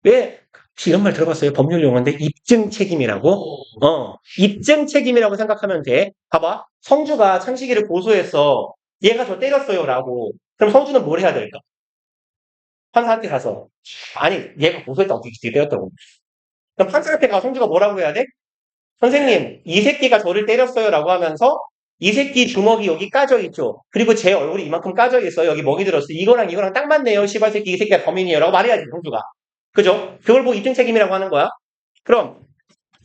A: 왜 이런 말 들어봤어요? 법률 용어인데 입증 책임이라고? 입증 책임이라고 생각하면 돼. 봐봐. 성주가 창식이를 고소했어. 얘가 저 때렸어요라고. 그럼 성주는 뭘 해야 될까? 판사한테 가서 아니 얘가 고소했다고 어떻게 때렸다고. 그럼 판사한테 가서 성주가 뭐라고 해야 돼? 선생님 이 새끼가 저를 때렸어요라고 하면서 이 새끼 주먹이 여기 까져 있죠. 그리고 제 얼굴이 이만큼 까져 있어요. 여기 먹이 들었어. 이거랑 이거랑 딱 맞네요. 시발 새끼 이 새끼가 범인이에요라고 말해야지 성주가. 그죠? 그걸 보고 입증 책임이라고 하는 거야. 그럼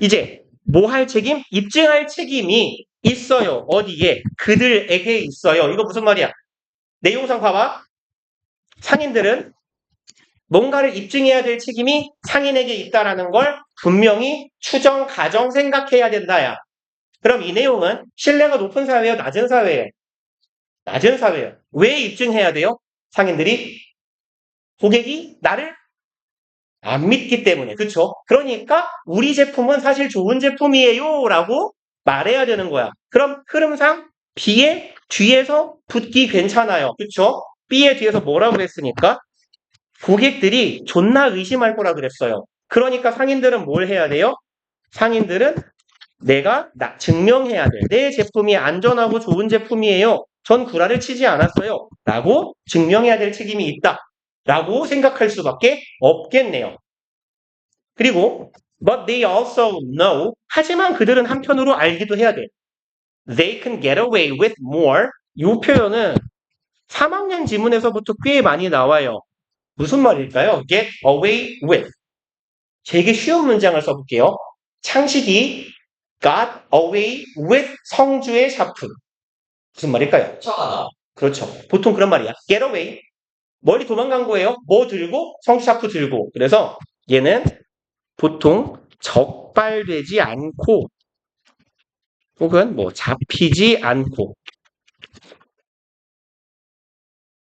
A: 이제 뭐 할 책임? 입증할 책임이 있어요. 어디에? 그들에게 있어요. 이거 무슨 말이야? 내용상 봐봐. 상인들은 뭔가를 입증해야 될 책임이 상인에게 있다라는 걸 분명히 추정, 가정, 생각해야 된다야. 그럼 이 내용은 신뢰가 높은 사회예요? 낮은 사회예요? 낮은 사회예요. 왜 입증해야 돼요? 상인들이 고객이 나를 안 믿기 때문에. 그렇죠? 그러니까 우리 제품은 사실 좋은 제품이에요 라고 말해야 되는 거야. 그럼 흐름상 B의 뒤에서 붙기 괜찮아요. 그렇죠? B의 뒤에서 뭐라고 했으니까 고객들이 존나 의심할 거라 그랬어요. 그러니까 상인들은 뭘 해야 돼요? 상인들은 내가 증명해야 돼. 내 제품이 안전하고 좋은 제품이에요. 전 구라를 치지 않았어요. 라고 증명해야 될 책임이 있다. 라고 생각할 수밖에 없겠네요. 그리고 but they also know 하지만 그들은 한편으로 알기도 해야 돼. They can get away with more. 이 표현은 3학년 지문에서부터 꽤 많이 나와요. 무슨 말일까요? get away with. 되게 쉬운 문장을 써볼게요. 창식이 got away with 성주의 샤프. 무슨 말일까요?
B: 쫓아가다.
A: 그렇죠. 보통 그런 말이야. get away. 멀리 도망간 거예요. 뭐 들고? 성주 샤프 들고. 그래서 얘는 보통 적발되지 않고 혹은 뭐 잡히지 않고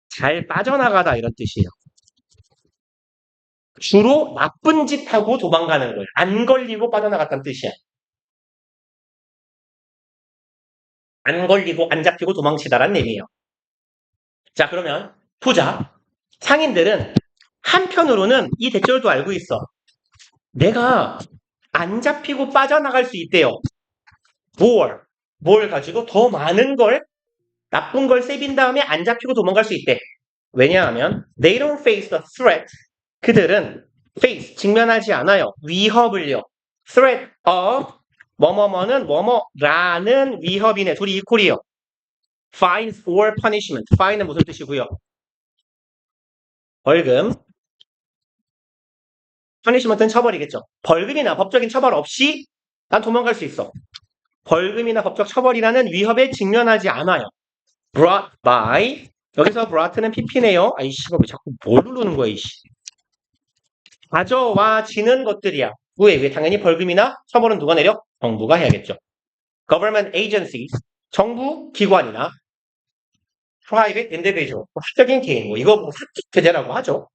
A: 잘 빠져나가다 이런 뜻이에요. 주로 나쁜 짓 하고 도망가는 거예요. 안 걸리고 빠져나갔다는 뜻이야. 안 걸리고 안 잡히고 도망치다라는 의미예요. 자, 그러면 보자. 상인들은 한편으로는 이 대절도 알고 있어. 내가 안 잡히고 빠져나갈 수 있대요. 뭘 가지고 더 많은 걸 나쁜 걸 세빈 다음에 안 잡히고 도망갈 수 있대. 왜냐하면 they don't face the threat. 그들은 face 직면하지 않아요. 위협을요. threat of 뭐뭐뭐는 뭐뭐라는 위협이네. 둘이 이퀄이요. fines or punishment. fine은 무슨 뜻이고요? 벌금. punishment은 처벌이겠죠. 벌금이나 법적인 처벌 없이 난 도망갈 수 있어. 벌금이나 법적 처벌이라는 위협에 직면하지 않아요. brought by. 여기서 brought는 pp네요. 아이씨, 왜 자꾸 뭘 누르는 거야, 이씨. 가져와지는 것들이야. 왜? 당연히 벌금이나 처벌은 누가 내려? 정부가 해야겠죠. government agencies. 정부 기관이나 private individual, 사적인 개인, 뭐 이거 뭐 사직세제라고 하죠.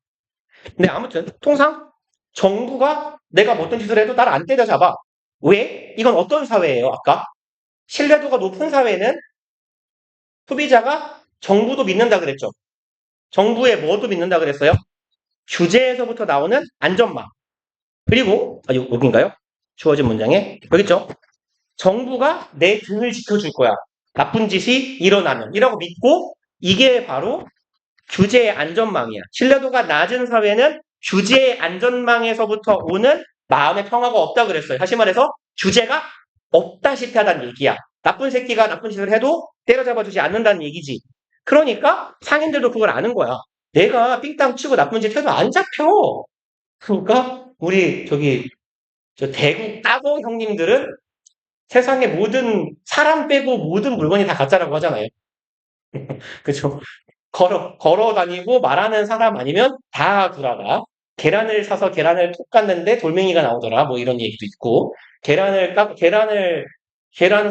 A: 근데 아무튼 통상 정부가 내가 뭐 어떤 짓을 해도 나를 안 때려잡아. 왜? 이건 어떤 사회예요? 아까 신뢰도가 높은 사회는 소비자가 정부도 믿는다 그랬죠. 정부의 뭐도 믿는다 그랬어요? 규제에서부터 나오는 안전망. 그리고 여기인가요? 주어진 문장에 여기 있죠. 정부가 내 등을 지켜줄 거야. 나쁜 짓이 일어나면 이라고 믿고 이게 바로 규제의 안전망이야. 신뢰도가 낮은 사회는 규제의 안전망에서부터 오는 마음의 평화가 없다 그랬어요. 다시 말해서 규제가 없다시피 하다는 얘기야. 나쁜 새끼가 나쁜 짓을 해도 때려잡아주지 않는다는 얘기지. 그러니까 상인들도 그걸 아는 거야. 내가 삥땅 치고 나쁜 짓 해도 안 잡혀. 그러니까 우리 저 대구 따고 형님들은 세상의 모든 사람 빼고 모든 물건이 다 가짜라고 하잖아요. 그죠? 걸어 다니고 말하는 사람 아니면 다 구라다. 계란을 사서 계란을 톡 깠는데 돌멩이가 나오더라. 뭐 이런 얘기도 있고. 계란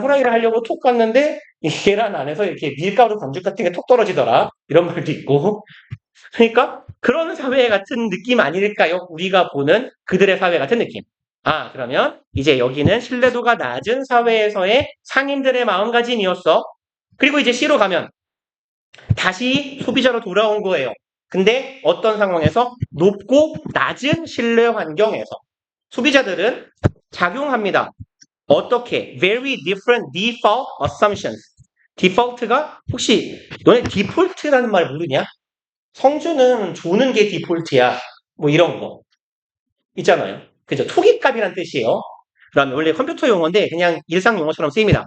A: 후라이를 하려고 톡 깠는데 이 계란 안에서 이렇게 밀가루 반죽 같은 게 톡 떨어지더라. 이런 말도 있고. 그러니까 그런 사회 같은 느낌 아닐까요? 우리가 보는 그들의 사회 같은 느낌. 아, 그러면 이제 여기는 신뢰도가 낮은 사회에서의 상인들의 마음가짐이었어. 그리고 이제 C로 가면 다시 소비자로 돌아온 거예요. 근데 어떤 상황에서? 높고 낮은 신뢰 환경에서. 소비자들은 작용합니다. 어떻게? Very different default assumptions. 디폴트가 혹시 너네 디폴트라는 말 모르냐? 성주는 조는 게 디폴트야. 뭐 이런 거 있잖아요. 그죠? 토기값이란 뜻이에요. 그다음에 원래 컴퓨터 용어인데 그냥 일상 용어처럼 쓰입니다.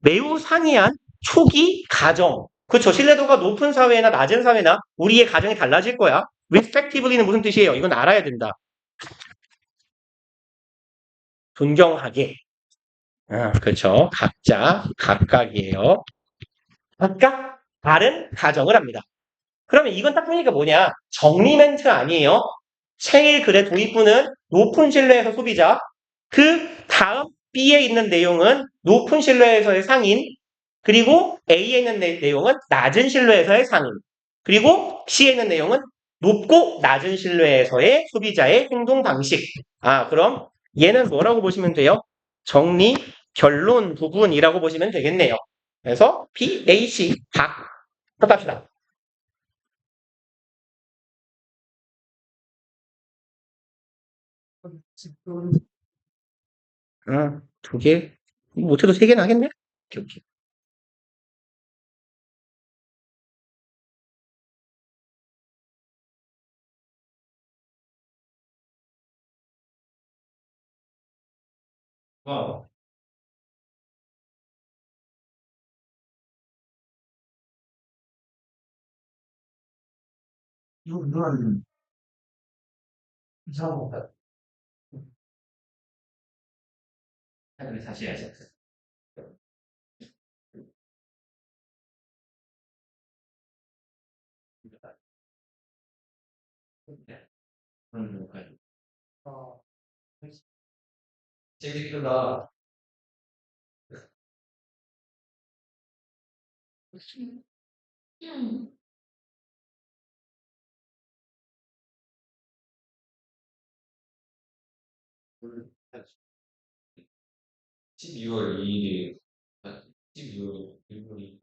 A: 매우 상이한 초기 가정. 그렇죠. 신뢰도가 높은 사회나 낮은 사회나 우리의 가정이 달라질 거야. respectively는 무슨 뜻이에요? 이건 알아야 된다. 존경하게. 아, 그렇죠. 각자, 각각이에요. 각각 다른 가정을 합니다. 그러면 이건 딱 보니까 뭐냐? 정리 멘트 아니에요? 생일 글의 도입부는 높은 신뢰에서 소비자, 그 다음 B에 있는 내용은 높은 신뢰에서의 상인, 그리고 A에 있는 내용은 낮은 신뢰에서의 상인, 그리고 C에 있는 내용은 높고 낮은 신뢰에서의 소비자의 행동 방식. 아, 그럼 얘는 뭐라고 보시면 돼요? 정리, 결론 부분이라고 보시면 되겠네요. 그래서 B, A, C 각 합합시다. 두 개? 못해도 세 개는 하겠네? 오케이, 오케이.
B: 어. 이건 이상한 거 같아. 다시 해야지. 어. 재밌구나. 음. 12월 2일이 12월 1일이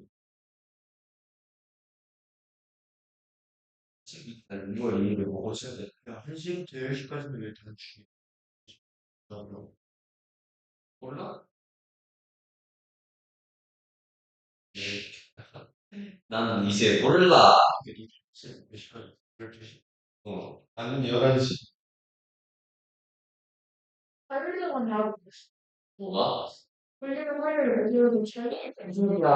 B: 6월 2일에 먹어 쳐야 돼. 야, 1시부터 10시까지는 일단 주기. 몰라? 나는 이제 몰라. 몇 시까지? 12시. 나는 11시. 하려고 하고 뭐가? 훈련을 하려고 여기로 차리 무슨이야?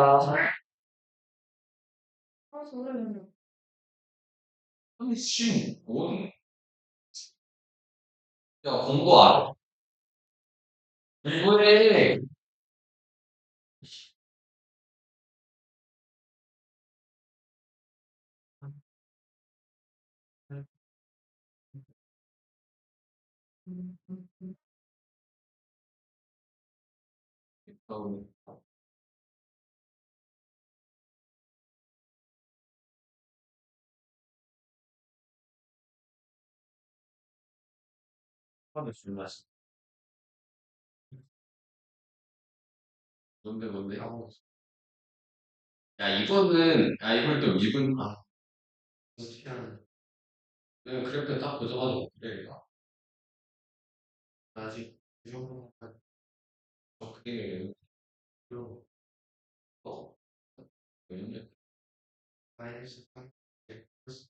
B: 아, 저는 아니 씨, 뭔? 야, 공부 안 해? 공부해. 하면 술 마시.
C: 뭔데?
B: 하고
C: 야, 이거는, 이걸 또 미분,
B: 어떻게 하는?
C: 그냥 그래프 딱 고정하자고. 그래.
B: 아직 이 정도만
C: 그게,
B: 또
C: 어, 왜냐면,
B: 마이너스 3 플러스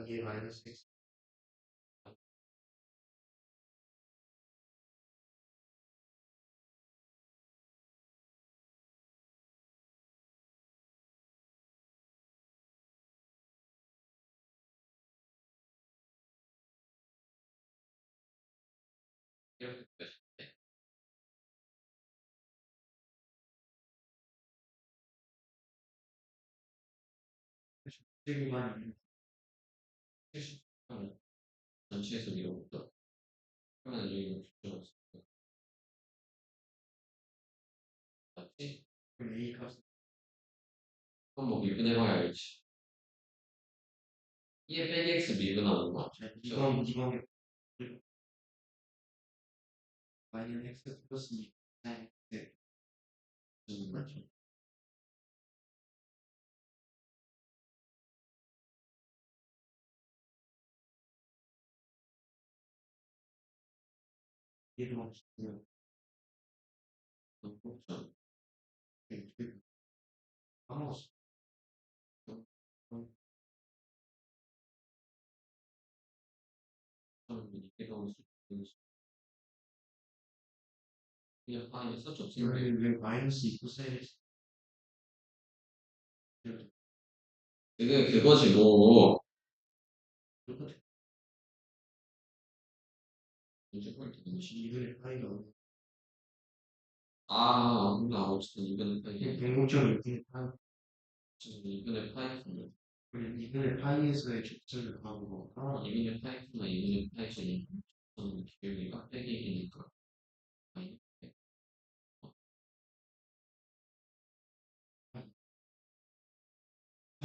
B: 이게 마이너스 x
C: 이렇게 돼.
B: 제곱만
C: 70은 전체에서 밀어볼까? 그러면 여기 필요가 없어. 맞지?
B: 그럼 a 값
C: 그럼 뭐 미분해봐야 알지. 2에 빼기 x 미분하는 거 같아.
B: 이건 마이너스 x 플러스 2 x
C: 맞죠?
B: 얘도 없으면
C: 그렇죠.
B: 까먹었어.
C: 그럼 이때가 무슨 그냥 썼죠.
B: 왜 마이너스 2 코사인
C: 그거지 뭐.
B: 똑같아.
C: 이제 뭘 듣는 거지?
B: 2분의 파이가
C: 어쨌든 이거는 파이.
B: 106분의 파이
C: 이분의 파이썬.
B: 그리고 2분의 파이에서의 족절을 구하는 거가
C: 이분의 파이썬나 이분의 파이썬이 기울기가 빼기니까 파이.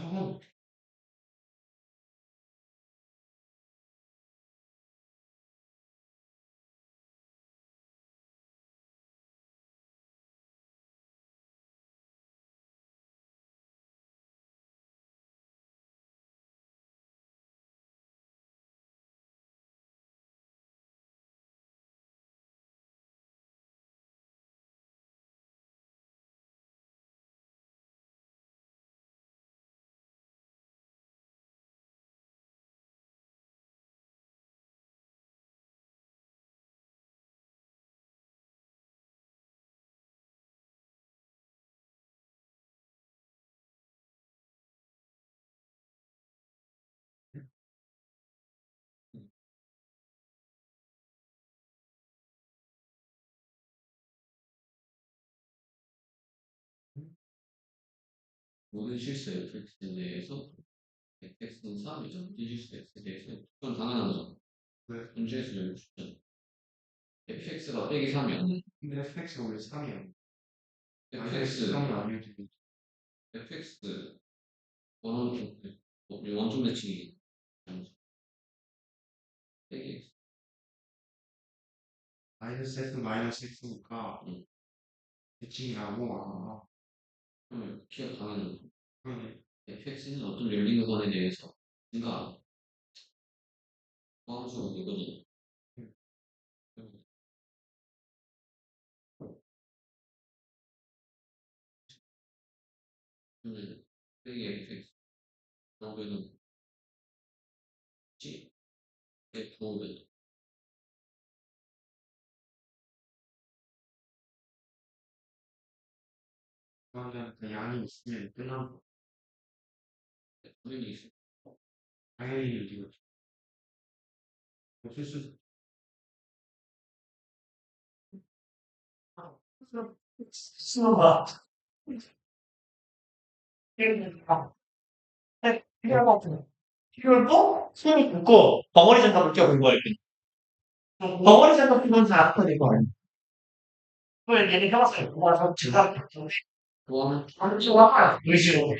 B: 어,
C: 모든 실수 fx에 대해서 fx는 3이죠. 이 실수 x에 대해서 그건 당연하죠.
B: 왜?
C: 문제에서 여기 주죠. fx가 빼기 3이야.
B: 근데 fx가 원래 3이야.
C: fx
B: 3이 아니어도
C: fx 원점 대칭이 빼기 x.
B: 마이너스 x 마이너스 x니까
C: 응.
B: 대칭이라고
C: 그러면 키가 당연하죠.
B: 그러네.
C: fx는 어떤 열린 구간에 대해서 그러니까 포함수로 이거는 그러면 빼기 fx 그러면은 g f5는
B: 그러면 그 양이 있으면 끝난 거.
C: 당연히 있을
B: 당연히 이거 어쩔 수 수가 이걸 손이 붓고 벙어리 장갑을 껴본 거예요. 벙어리 장갑 끼면 다 아프다 이거 아니야. 그걸 얘는 해봤어요. 그거 제가
C: 그거는
B: 의지로.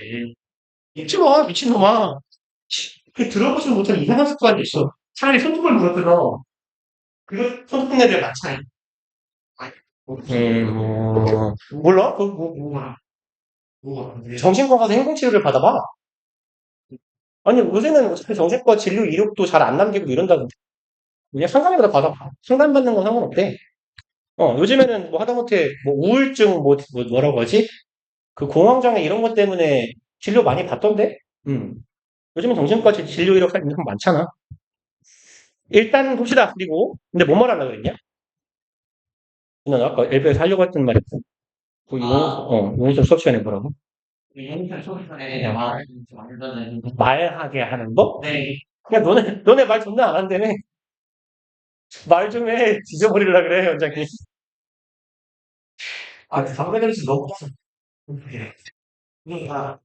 B: 믿지 마, 미친놈아. 그 들어보지 못한 이상한 습관이 있어. 차라리 손톱을 물었거든. 그거 손톱 애들 많잖아요.
A: 몰라?
B: 뭐가.
A: 정신과 가서 행동치료를 받아봐. 아니, 요새는 어차피 정신과 진료 이력도 잘 안 남기고 이런다던데. 그냥 상담이라도 받아봐. 상담받는 건 상관없대. 요즘에는 뭐 하다못해 뭐 우울증 뭐라고 하지? 그 공황장애 이런 것 때문에 진료 많이 받던데? 요즘은 정신과 진료 이력 있는 건 많잖아. 일단 봅시다. 그리고 근데 뭐 말하려고 그랬냐? 난 아까 엘베에서 하려고 했던 말이 그 용서 수업 시간에 뭐라고?
B: 영상 소리편에 말하는
A: 말하게 하는 거?
B: 네.
A: 그냥 너네 말 존나 안 한다며. 말 좀 해. 뒤져버리려 그래, 원장님.
B: 담배 냄새 너무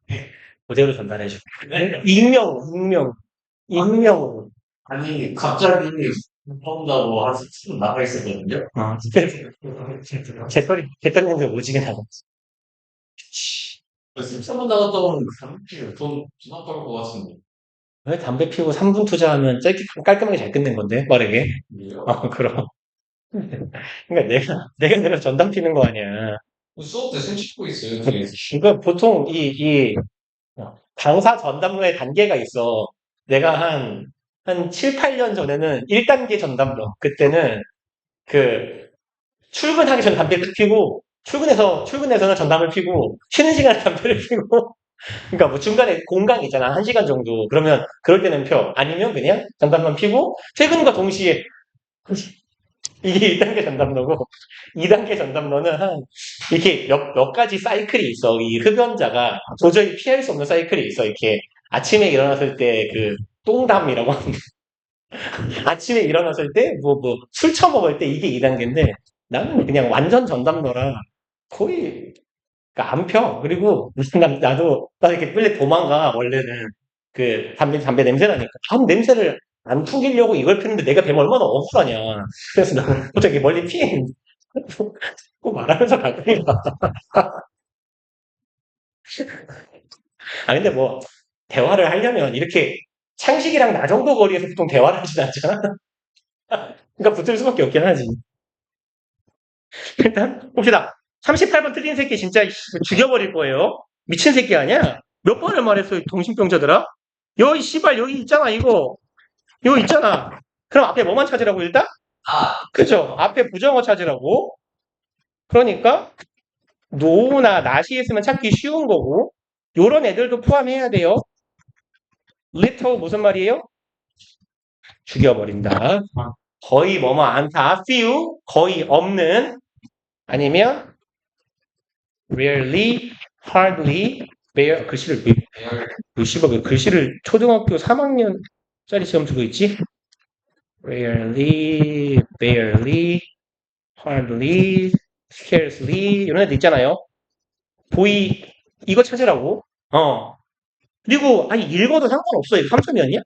B: 네.
A: 그대로 전달해줘.
B: 네.
A: 익명으로.
B: 아니, 갑자기 본다고 한 10분 나가 있었거든요.
A: 개떨 냄새 오지게 나고.
C: 그래서 3번 나갔다 오는 돈 존나 벌것 같은데.
A: 왜 담배 피우고 3분 투자하면 깔끔하게 잘 끝낸 건데, 빠르게? 그럼. 그러니까 내가 전담 피는 거 아니야.
C: 수업 때 술 찍고 있어요, 뒤에서.
A: 이거 보통 강사 전담로에 단계가 있어. 내가 한 7, 8년 전에는 1단계 전담로. 그때는 출근하기 전에 담배를 피고, 출근해서는 전담을 피고, 쉬는 시간에 담배를 피고, 그러니까 뭐 중간에 공강 있잖아. 1시간 정도. 그러면 그럴 때는 펴. 아니면 그냥 전담만 피고, 퇴근과 동시에 이게 1단계 전담로고, 2단계 전담로는 이렇게 몇 가지 사이클이 있어. 이 흡연자가 도저히 피할 수 없는 사이클이 있어. 이렇게 아침에 일어났을 때 똥담이라고 하는데, 아침에 일어났을 때, 술 처먹을 때 이게 2단계인데, 나는 그냥 완전 전담로라 거의, 그러니까 안 펴. 그리고 나도 이렇게 빨리 도망가, 원래는. 담배 냄새 나니까. 냄새를 안 풍기려고 이걸 피는데 내가 배면 얼마나 억울하냐. 그래서 나는 갑자기 멀리 피해. 꼭 말하면서 가끔이 가. 근데 뭐, 대화를 하려면 이렇게 창식이랑 나 정도 거리에서 보통 대화를 하진 않잖아. 그러니까 붙을 수밖에 없긴 하지. 일단, 봅시다. 38번 틀린 새끼 진짜 죽여버릴 거예요. 미친 새끼 아니야? 몇 번을 말했어, 이 정신병자들아? 여기, 씨발, 여기 있잖아, 이거. 이거 있잖아. 그럼 앞에 뭐만 찾으라고, 일단? 그죠? 앞에 부정어 찾으라고. 그러니까, 노나 나시 있으면 찾기 쉬운 거고, 요런 애들도 포함해야 돼요. little 무슨 말이에요? 죽여버린다. 거의 뭐뭐 않다. few, 거의 없는. 아니면, rarely, hardly, bare, 글씨를 씨발 왜 글씨를 초등학교 3학년짜리 시험 주고 있지? rarely, barely, hardly, scarcely 이런 애들 있잖아요. 이거 찾으라고. 그리고 아니 읽어도 상관없어. 이거 3점이었냐?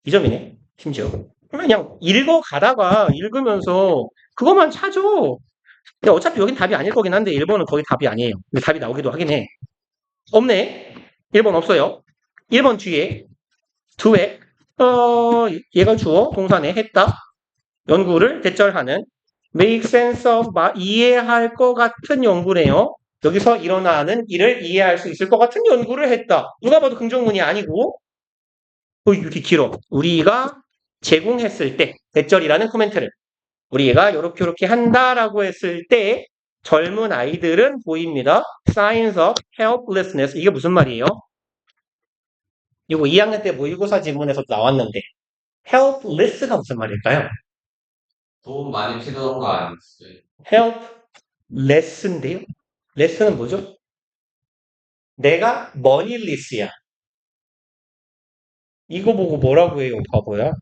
A: 2점이네. 심지어. 그냥 읽어가다가 읽으면서 그것만 찾아. 근데 어차피 여긴 답이 아닐 거긴 한데 1번은 거의 답이 아니에요. 근데 답이 나오기도 하긴 해. 없네. 1번 없어요. 1번 뒤에 두 회. 얘가 주어 동사네 했다. 연구를 대절하는 make sense of 이해할 것 같은 연구네요. 여기서 일어나는 일을 이해할 수 있을 것 같은 연구를 했다. 누가 봐도 긍정문이 아니고 이렇게 길어. 우리가 제공했을 때 대절이라는 코멘트를 우리가 요렇게 한다라고 했을 때 젊은 아이들은 보입니다. Signs of helplessness. 이게 무슨 말이에요? 이거 2학년 때 모의고사 지문에서 나왔는데 helpless가 무슨 말일까요?
C: 돈 많이 필요한 거 아니었어요?
A: helpless인데요? less는 뭐죠? 내가 moneyless야. 이거 보고 뭐라고 해요, 바보야?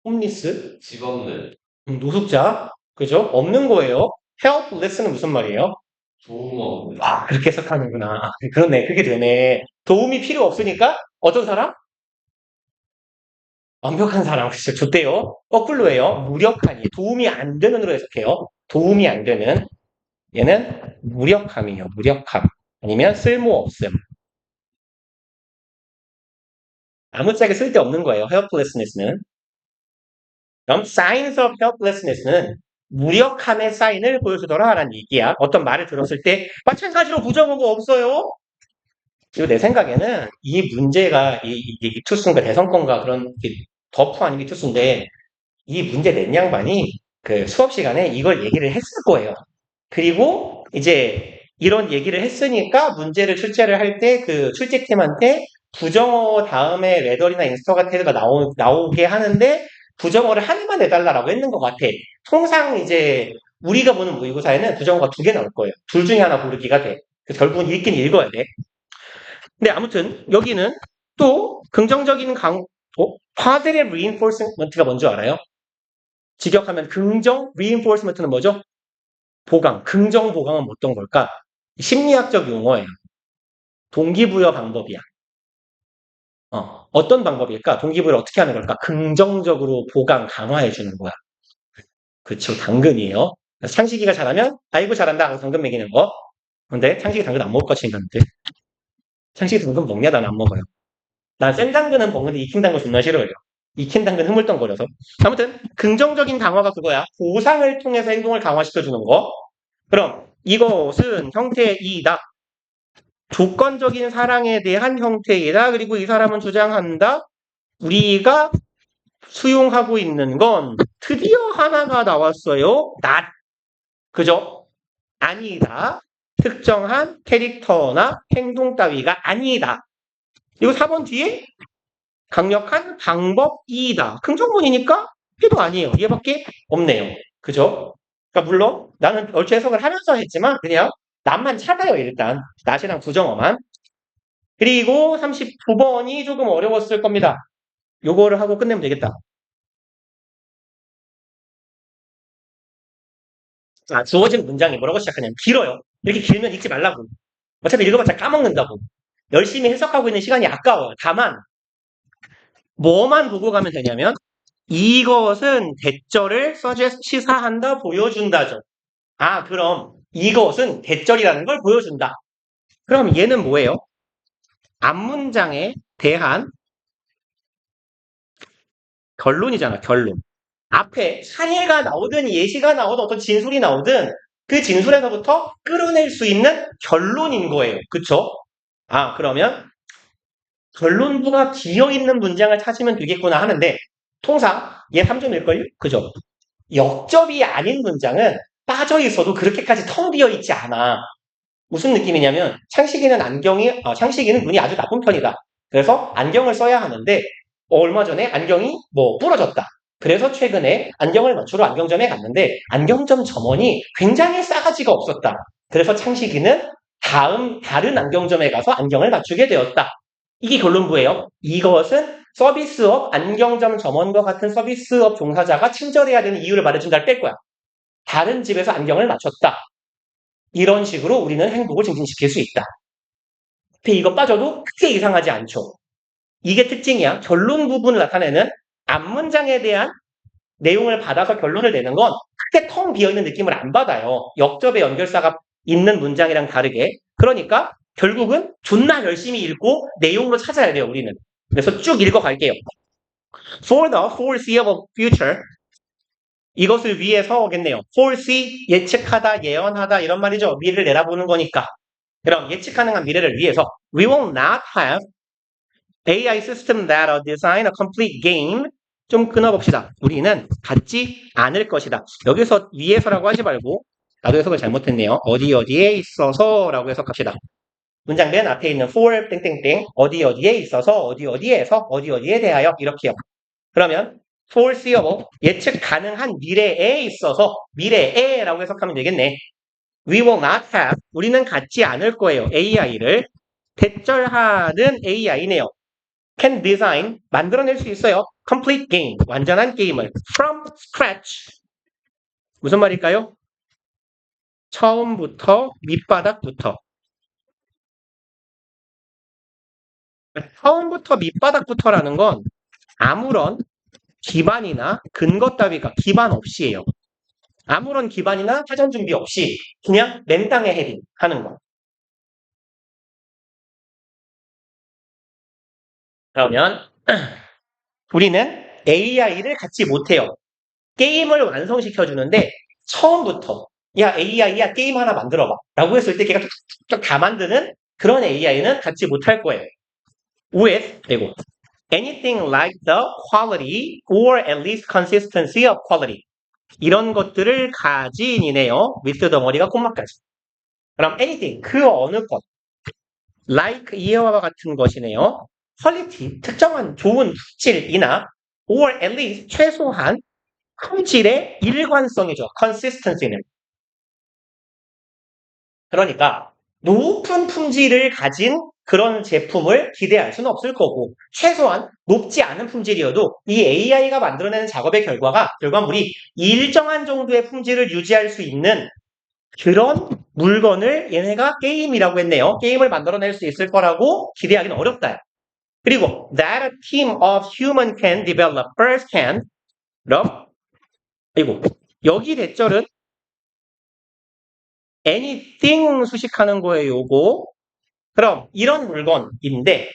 A: 홈리스?
C: 집 없는,
A: 노숙자? 그죠? 없는 거예요. helpless는 무슨 말이에요?
C: 도움 없는,
A: 그렇게 해석하는구나. 그러네, 그게 되네. 도움이 필요 없으니까 어떤 사람? 완벽한 사람. 진짜 좋대요. 거꾸로 해요. 무력하니. 도움이 안 되는으로 해석해요. 도움이 안 되는. 얘는 무력함이에요. 무력함. 아니면 쓸모없음. 아무짝에 쓸데없는 거예요. helplessness는. 그럼 signs of helplessness는 무력함의 사인을 보여주더라라는 얘기야. 어떤 말을 들었을 때 마찬가지로 부정어가 없어요. 그리고 내 생각에는 이 문제가 이 투수인가 대성권과 그런 더프 아니면 투수인데 이 문제 낸 양반이 그 수업 시간에 이걸 얘기를 했을 거예요. 그리고 이제 이런 얘기를 했으니까 문제를 출제를 할 때 그 출제팀한테 부정어 다음에 웨더리나 인스터가테드가 나오게 하는데 부정어를 하나만 내달라고 했는 것 같아. 통상 이제 우리가 보는 모의고사에는 부정어가 2개 나올 거예요. 둘 중에 하나 고르기가 돼. 그래서 결국은 읽긴 읽어야 돼. 근데 아무튼 여기는 또 긍정적인 positive reinforcement가 뭔지 알아요? 직역하면 긍정 reinforcement는 뭐죠? 보강, 긍정 보강은 어떤 걸까? 심리학적 용어예요. 동기부여 방법이야. 어떤 방법일까? 동기부여를 어떻게 하는 걸까? 긍정적으로 보강, 강화해 주는 거야. 그쵸, 당근이에요. 그래서 창식이가 잘하면 아이고 잘한다 하고 당근 먹이는 거. 근데 창식이 당근 안 먹을 것 같이 생겼는데. 창식이 당근 먹냐? 난 안 먹어요. 난 생 당근은 먹는데 익힌 당근 존나 싫어해요. 익힌 당근 흐물덩거려서. 아무튼 긍정적인 강화가 그거야. 보상을 통해서 행동을 강화시켜주는 거. 그럼 이것은 형태 2다. 조건적인 사랑에 대한 형태이다. 그리고 이 사람은 주장한다. 우리가 수용하고 있는 건 드디어 하나가 나왔어요. not. 그죠? 아니다. 특정한 캐릭터나 행동 따위가 아니다. 그리고 4번 뒤에 강력한 방법이다. 긍정문이니까 필요 아니에요. 얘밖에 없네요. 그죠? 그러니까 물론 나는 얼추 해석을 하면서 했지만 그냥 남만 찾아요. 일단 낫이랑 부정어만. 그리고 39번이 조금 어려웠을 겁니다. 요거를 하고 끝내면 되겠다. 주어진 문장이 뭐라고 시작하냐면 길어요. 이렇게 길면 읽지 말라고. 어차피 읽어봤자 까먹는다고. 열심히 해석하고 있는 시간이 아까워요. 다만 뭐만 보고 가면 되냐면 이것은 대절을 시사한다, 보여준다죠. 그럼 이것은 대절이라는 걸 보여준다. 그럼 얘는 뭐예요? 앞문장에 대한 결론이잖아, 결론. 앞에 사례가 나오든 예시가 나오든 어떤 진술이 나오든 그 진술에서부터 끌어낼 수 있는 결론인 거예요. 그쵸? 그러면 결론부가 비어있는 문장을 찾으면 되겠구나 하는데 통상 얘 3점일걸요? 그죠? 역접이 아닌 문장은 빠져 있어도 그렇게까지 텅 비어 있지 않아. 무슨 느낌이냐면 창식이는 눈이 아주 나쁜 편이다. 그래서 안경을 써야 하는데 얼마 전에 안경이 부러졌다. 그래서 최근에 안경을 맞추러 안경점에 갔는데 안경점 점원이 굉장히 싸가지가 없었다. 그래서 창식이는 다른 안경점에 가서 안경을 맞추게 되었다. 이게 결론부예요. 이것은 서비스업 안경점 점원과 같은 서비스업 종사자가 친절해야 되는 이유를 말해준다를 뺄 거야. 다른 집에서 안경을 맞췄다. 이런 식으로 우리는 행복을 증진시킬 수 있다. 이거 빠져도 크게 이상하지 않죠. 이게 특징이야. 결론 부분을 나타내는 앞문장에 대한 내용을 받아서 결론을 내는 건 크게 텅 비어있는 느낌을 안 받아요. 역접의 연결사가 있는 문장이랑 다르게. 그러니까 결국은 존나 열심히 읽고 내용으로 찾아야 돼요, 우리는. 그래서 쭉 읽어갈게요. For the foreseeable future. 이것을 위해서겠네요. foresee, 예측하다, 예언하다 이런 말이죠. 미래를 내다보는 거니까. 그럼 예측 가능한 미래를 위해서 We will not have AI system that design a complete game. 좀 끊어봅시다. 우리는 갖지 않을 것이다. 여기서 위에서라고 하지 말고 나도 해석을 잘못했네요. 어디에 있어서 라고 해석합시다. 문장 맨 앞에 있는 for 땡땡땡 어디에 있어서 어디에서 어디에 대하여 이렇게요. 그러면 foreseeable 예측 가능한 미래에 있어서 미래에라고 해석하면 되겠네. We will not have 우리는 갖지 않을 거예요. AI를 대절하는 AI네요. Can design 만들어낼 수 있어요. Complete game 완전한 게임을 from scratch 무슨 말일까요? 처음부터 밑바닥부터 밑바닥부터라는 건 아무런 기반이나 근거 따위가 기반 없이예요. 아무런 기반이나 사전 준비 없이 그냥 맨땅에 헤딩 하는 거. 그러면 우리는 AI를 갖지 못해요. 게임을 완성시켜주는데 처음부터 야 AI야 게임 하나 만들어봐 라고 했을 때 걔가 툭툭툭 다 만드는 그런 AI는 갖지 못할 거예요. with 그리고 anything like the quality or at least consistency of quality 이런 것들을 가진이네요. with 덩어리가 콤마까지. 그럼 anything 그 어느 것 like 이와 같은 것이네요. quality 특정한 좋은 품질이나 or at least 최소한 품질의 일관성이죠. consistency는. 그러니까 높은 품질을 가진 그런 제품을 기대할 수는 없을 거고 최소한 높지 않은 품질이어도 이 AI가 만들어내는 작업의 결과물이 일정한 정도의 품질을 유지할 수 있는 그런 물건을 얘네가 게임이라고 했네요. 게임을 만들어낼 수 있을 거라고 기대하기는 어렵다. 그리고 that a team of human can developers can 그리고 여기 대절은 anything 수식하는 거예요, 요거. 그럼 이런 물건인데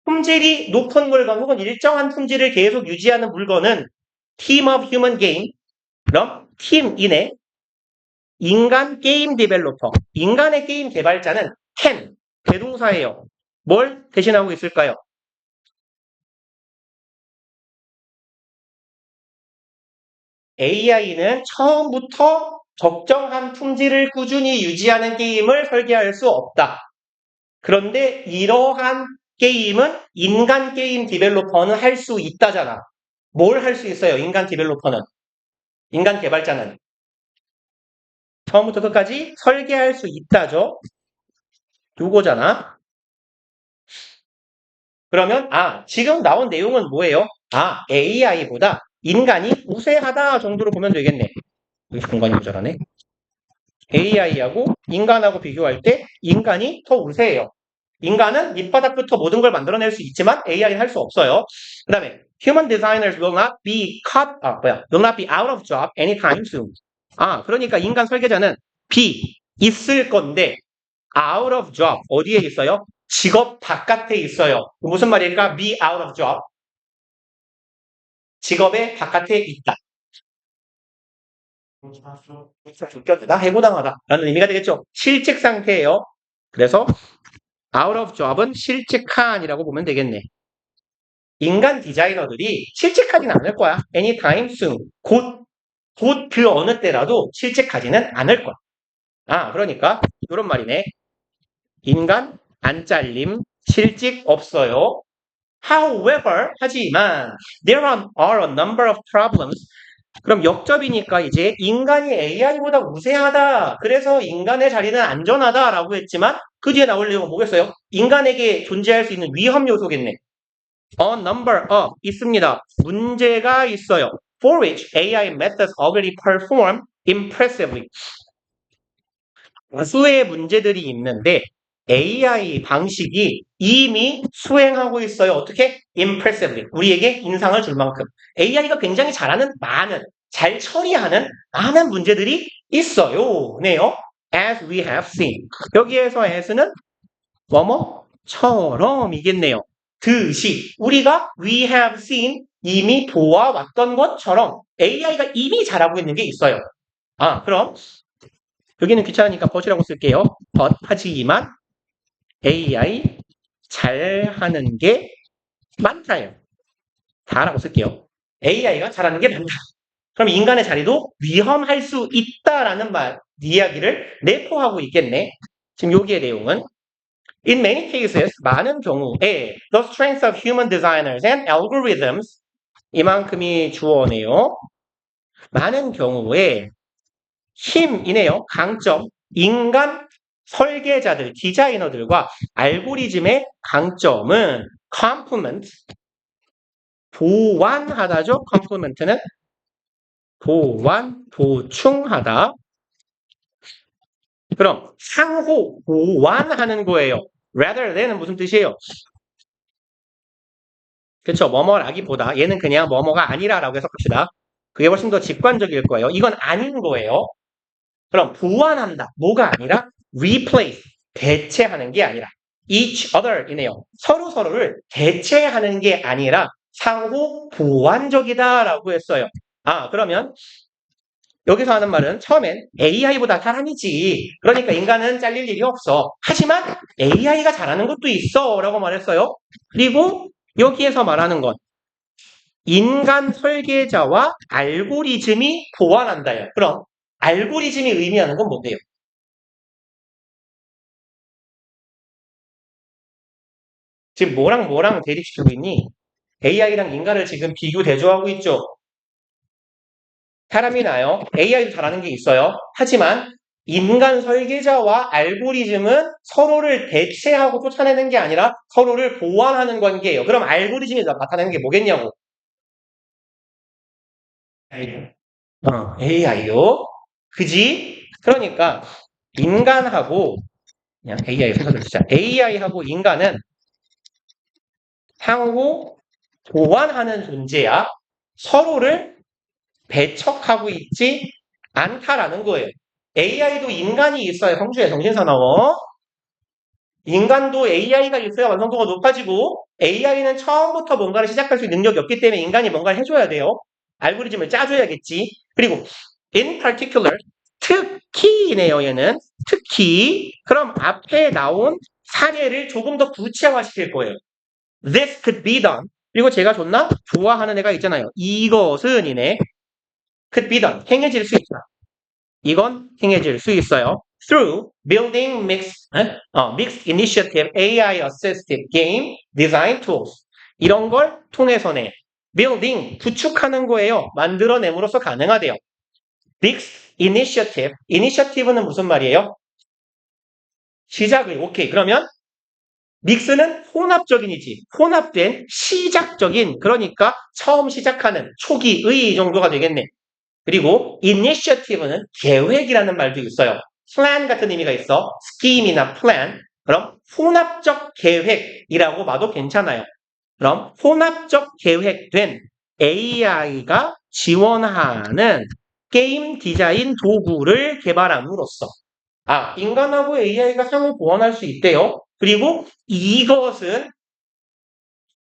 A: 품질이 높은 물건 혹은 일정한 품질을 계속 유지하는 물건은 team of human game 그럼 팀이네 인간 게임 디벨로퍼 인간의 게임 개발자는 can 대동사예요. 뭘 대신하고 있을까요? AI는 처음부터 적정한 품질을 꾸준히 유지하는 게임을 설계할 수 없다. 그런데 이러한 게임은 인간 게임 디벨로퍼는 할 수 있다잖아. 뭘 할 수 있어요? 인간 디벨로퍼는. 인간 개발자는. 처음부터 끝까지 설계할 수 있다죠. 요거잖아. 그러면 지금 나온 내용은 뭐예요? AI보다 인간이 우세하다 정도로 보면 되겠네. 여기 공간이 모자라네. AI하고 인간하고 비교할 때 인간이 더 우세해요. 인간은 밑바닥부터 모든 걸 만들어낼 수 있지만 AI는 할 수 없어요. 그 다음에 human designers will not be will not be out of job anytime soon. 그러니까 인간 설계자는 있을 건데 out of job 어디에 있어요? 직업 바깥에 있어요. 무슨 말일까? be out of job. 직업의 바깥에 있다. 나 해고당하다 라는 의미가 되겠죠. 실직 상태예요. 그래서 out of job은 실직한이라고 보면 되겠네. 인간 디자이너들이 실직하지는 않을 거야. anytime soon. 곧 그 어느 때라도 실직하지는 않을 거야. 그러니까 이런 말이네. 인간 안 잘림, 실직 없어요. However, 하지만 there are a number of problems. 그럼 역접이니까 이제 인간이 AI보다 우세하다. 그래서 인간의 자리는 안전하다라고 했지만 그 뒤에 나올 내용은 뭐겠어요? 인간에게 존재할 수 있는 위험 요소겠네. A number of 있습니다. 문제가 있어요. For which AI methods already perform impressively. 다수의 문제들이 있는데 AI 방식이 이미 수행하고 있어요. 어떻게? Impressively. 우리에게 인상을 줄 만큼. AI가 굉장히 잘 처리하는 많은 문제들이 있어요. 네요. As we have seen. 여기에서 as는 뭐뭐처럼이겠네요. 듯이 우리가 we have seen 이미 보아왔던 것처럼 AI가 이미 잘하고 있는 게 있어요. 그럼 여기는 귀찮으니까 but이라고 쓸게요. but 하지만 AI 잘하는 게 많다요. 다라고 쓸게요. AI가 잘하는 게 많다. 그럼 인간의 자리도 위험할 수 있다라는 이야기를 내포하고 있겠네. 지금 여기의 내용은 In many cases, 많은 경우에 the strength of human designers and algorithms 이만큼이 주어네요. 많은 경우에 힘이네요. 강점, 인간 설계자들, 디자이너들과 알고리즘의 강점은 complement, 보완하다죠. complement는 보충하다. 그럼 상호 보완하는 거예요. rather than은 무슨 뜻이에요? 그렇죠. 뭐뭐라기보다 얘는 그냥 뭐뭐가 아니라라고 해석합시다. 그게 훨씬 더 직관적일 거예요. 이건 아닌 거예요. 그럼 보완한다. 뭐가 아니라 replace, 대체하는 게 아니라 each other이네요. 서로를 대체하는 게 아니라 상호 보완적이다라고 했어요. 그러면 여기서 하는 말은 처음엔 AI보다 사람이지. 그러니까 인간은 잘릴 일이 없어. 하지만 AI가 잘하는 것도 있어. 라고 말했어요. 그리고 여기에서 말하는 건 인간 설계자와 알고리즘이 보완한다요. 그럼 알고리즘이 의미하는 건 뭔데요? 지금 뭐랑 대립시키고 있니? AI랑 인간을 지금 비교 대조하고 있죠. 사람이 나요. AI도 잘하는 게 있어요. 하지만 인간 설계자와 알고리즘은 서로를 대체하고 쫓아내는 게 아니라 서로를 보완하는 관계예요. 그럼 알고리즘이 나타내는 게 뭐겠냐고. AI요. 그지? 그러니까 인간하고 그냥 AI 순서대로 쓰자. AI하고 인간은 상호 보완하는 존재야. 서로를 배척하고 있지 않다라는 거예요. AI도 인간이 있어야 성주의 정신사나워. 인간도 AI가 있어야 완성도가 높아지고 AI는 처음부터 뭔가를 시작할 수 있는 능력이 없기 때문에 인간이 뭔가를 해줘야 돼요. 알고리즘을 짜줘야겠지. 그리고 in particular 특히네요. 얘는 특히 그럼 앞에 나온 사례를 조금 더 구체화시킬 거예요. This could be done. 그리고 제가 좋아하는 애가 있잖아요. 이것은 이네 could be done. 행해질 수 있다. 이건 행해질 수 있어요. Through building mixed initiative AI assisted game design tools. 이런 걸 통해서네. building, 구축하는 거예요. 만들어냄으로써 가능하대요. mixed initiative. initiative는 무슨 말이에요? 시작을. 오케이. 그러면 믹스는 혼합적인이지. 혼합된 시작적인, 그러니까 처음 시작하는 초기의 정도가 되겠네. 그리고 initiative는 계획이라는 말도 있어요. plan 같은 의미가 있어. scheme이나 plan. 그럼 혼합적 계획이라고 봐도 괜찮아요. 그럼 혼합적 계획된 AI가 지원하는 게임 디자인 도구를 개발함으로써 인간하고 AI가 상호 보완할 수 있대요. 그리고 이것은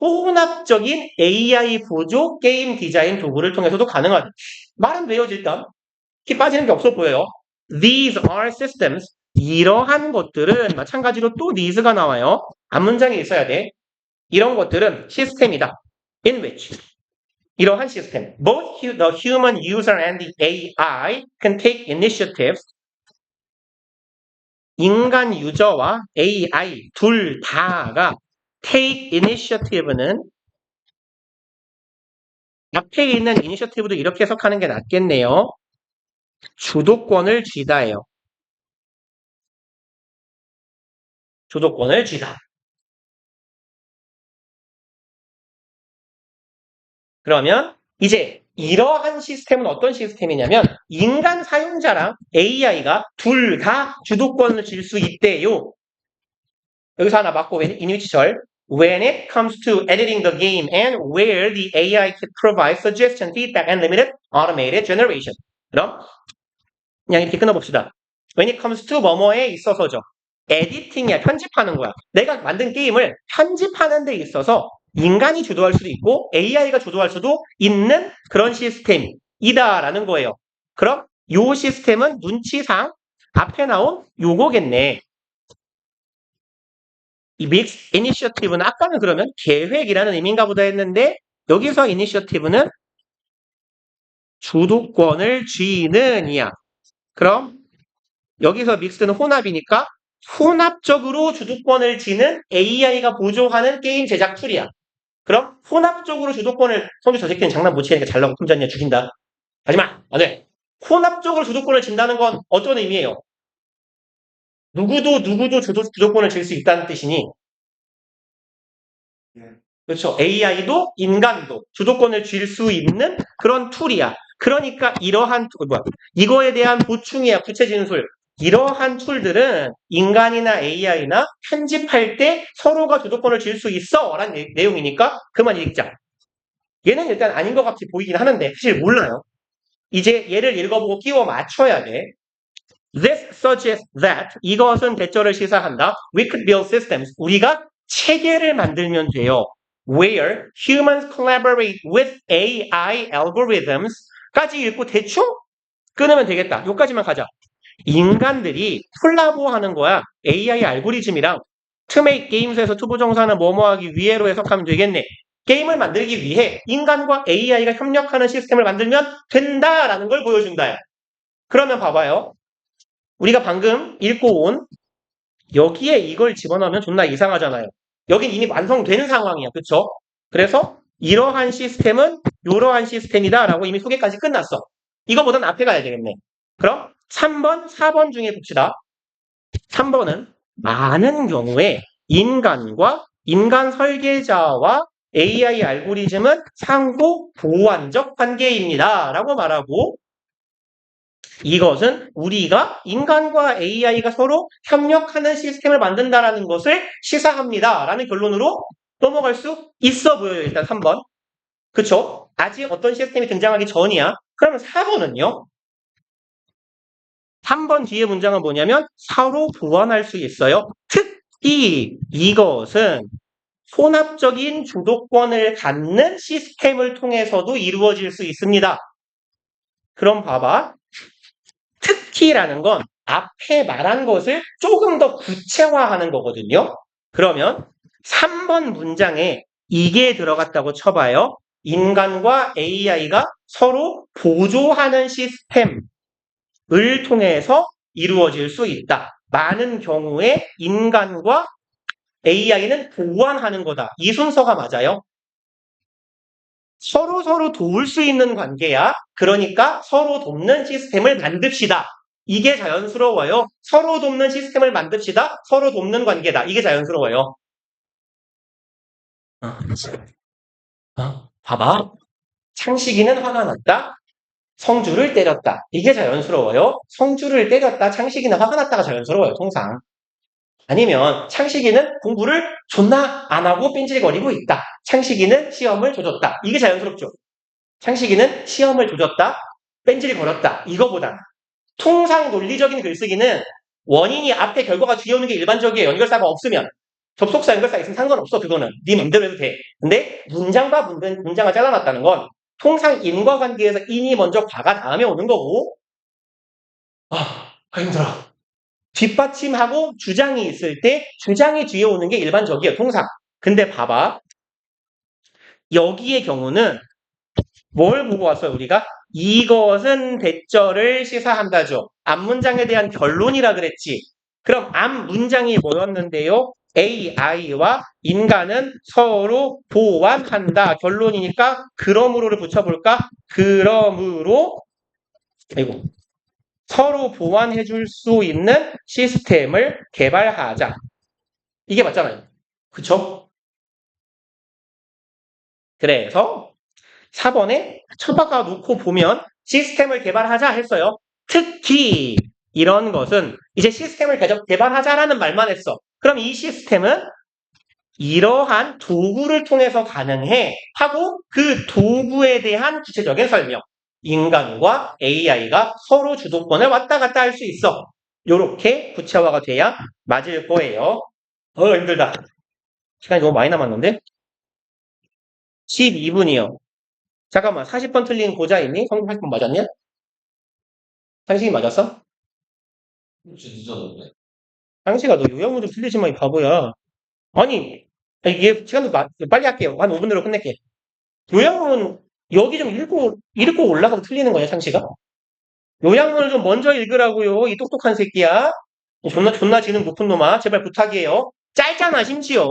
A: 혼합적인 AI 보조 게임 디자인 도구를 통해서도 가능하다. 말은 외워질 땐 키 빠지는 게 없어 보여요. These are systems. 이러한 것들은 마찬가지로 또 needs가 나와요. 앞문장에 있어야 돼. 이런 것들은 시스템이다. In which 이러한 시스템, both the human user and the AI can take initiatives. 인간 유저와 AI 둘 다가 take initiative는 앞에 있는 initiative도 이렇게 해석하는 게 낫겠네요. 주도권을 쥐다예요. 주도권을 쥐다. 그러면 이제 이러한 시스템은 어떤 시스템이냐면 인간 사용자랑 AI가 둘 다 주도권을 쥘 수 있대요. 여기서 하나 맞고 in which 절 When it comes to editing the game and where the AI can provide suggestion, feedback, and limited automated generation. 그럼 그냥 이렇게 끊어봅시다. When it comes to 뭐뭐에 있어서죠. 에디팅이야. 편집하는 거야. 내가 만든 게임을 편집하는 데 있어서 인간이 주도할 수도 있고 AI가 주도할 수도 있는 그런 시스템이다라는 거예요. 그럼 요 시스템은 눈치상 앞에 나온 요거겠네. 이 믹스 이니셔티브는 아까는 그러면 계획이라는 의미인가 보다 했는데 여기서 이니셔티브는 주도권을 쥐는 이야. 그럼 여기서 믹스는 혼합이니까 혼합적으로 주도권을 쥐는 AI가 보조하는 게임 제작 툴이야. 그럼 혼합적으로 주도권을 성주 저 새끼는 장난 못 치니까 잘 나고 품잖냐 죽인다. 하지마. 안 돼. 혼합적으로 주도권을 진다는 건 어떤 의미예요? 누구도 주도권을 질 수 있다는 뜻이니 그렇죠. AI도 인간도 주도권을 쥘 수 있는 그런 툴이야. 그러니까 이러한 이거에 대한 보충이야. 구체 진술. 이러한 툴들은 인간이나 AI나 편집할 때 서로가 주도권을 쥘 수 있어 라는 내용이니까 그만 읽자. 얘는 일단 아닌 것 같이 보이긴 하는데 사실 몰라요. 이제 얘를 읽어보고 끼워 맞춰야 돼. This suggests that 이것은 대절을 시사한다. We could build systems. 우리가 체계를 만들면 돼요. Where humans collaborate with AI algorithms 까지 읽고 대충 끊으면 되겠다. 여기까지만 가자. 인간들이 콜라보하는 거야. AI 알고리즘이랑 to make games에서 투부정사는 뭐뭐 하기 위해로 해석하면 되겠네. 게임을 만들기 위해 인간과 AI가 협력하는 시스템을 만들면 된다라는 걸 보여준다. 그러면 봐봐요. 우리가 방금 읽고 온 여기에 이걸 집어넣으면 존나 이상하잖아요. 여긴 이미 완성된 상황이야. 그쵸? 그래서 이러한 시스템은 이러한 시스템이다 라고 이미 소개까지 끝났어. 이거보단 앞에 가야 되겠네. 그럼 3번, 4번 중에 봅시다. 3번은 많은 경우에 인간과 인간 설계자와 AI 알고리즘은 상호 보완적 관계입니다. 라고 말하고 이것은 우리가 인간과 AI가 서로 협력하는 시스템을 만든다라는 것을 시사합니다. 라는 결론으로 넘어갈 수 있어 보여요. 일단 3번. 그쵸? 아직 어떤 시스템이 등장하기 전이야. 그러면 4번은요? 3번 뒤에 문장은 뭐냐면 서로 보완할 수 있어요. 특히 이것은 혼합적인 주도권을 갖는 시스템을 통해서도 이루어질 수 있습니다. 그럼 봐봐. 특히라는 건 앞에 말한 것을 조금 더 구체화하는 거거든요. 그러면 3번 문장에 이게 들어갔다고 쳐봐요. 인간과 AI가 서로 보조하는 시스템을 통해서 이루어질 수 있다. 많은 경우에 인간과 AI는 보완하는 거다. 이 순서가 맞아요. 서로 도울 수 있는 관계야. 그러니까 서로 돕는 시스템을 만듭시다. 이게 자연스러워요. 서로 돕는 시스템을 만듭시다. 서로 돕는 관계다. 이게 자연스러워요. 봐봐. 창식이는 화가 났다. 성주를 때렸다. 이게 자연스러워요. 성주를 때렸다. 창식이는 화가 났다가 자연스러워요. 통상. 아니면 창식이는 공부를 존나 안 하고 뺀질거리고 있다. 창식이는 시험을 조졌다. 이게 자연스럽죠. 창식이는 시험을 조졌다. 뺀질거렸다. 이거보다 통상 논리적인 글쓰기는 원인이 앞에 결과가 뒤에 오는 게 일반적이에요. 연결사가 없으면. 접속사 연결사 있으면 상관없어. 그거는 네 맘대로 해도 돼. 근데 문장과 문장을 잘라놨다는 건 통상 인과관계에서 인이 먼저 과가 다음에 오는 거고 힘들어. 뒷받침하고 주장이 있을 때 주장이 뒤에 오는 게 일반적이에요. 통상. 근데 봐봐. 여기의 경우는 뭘 보고 왔어요, 우리가? 이것은 대절을 시사한다죠. 앞문장에 대한 결론이라 그랬지. 그럼 앞문장이 뭐였는데요? AI와 인간은 서로 보완한다. 결론이니까 그러므로를 붙여볼까? 그러므로 서로 보완해 줄 수 있는 시스템을 개발하자. 이게 맞잖아요. 그쵸? 그래서 4번에 쳐박아 놓고 보면 시스템을 개발하자 했어요. 특히 이런 것은 이제 시스템을 개발하자라는 말만 했어. 그럼 이 시스템은 이러한 도구를 통해서 가능해 하고 그 도구에 대한 구체적인 설명. 인간과 AI가 서로 주도권을 왔다 갔다 할 수 있어. 요렇게 구체화가 돼야 맞을 거예요. 힘들다. 시간이 너무 많이 남았는데? 12분이요. 잠깐만, 40번 틀린 고자 있니? 성공 40번 맞았냐? 상식이 맞았어?
C: 진짜 늦었는데?
A: 상식아, 너 요양문 좀 틀리지 마, 이 바보야. 아니, 이게 시간도 빨리 할게요. 한 5분 내로 끝낼게. 요양문 여기 좀 읽고 올라가도 틀리는 거야, 상식아? 요양문을 좀 먼저 읽으라고요, 이 똑똑한 새끼야. 존나 지능 높은 놈아. 제발 부탁이에요. 짧잖아, 심지어.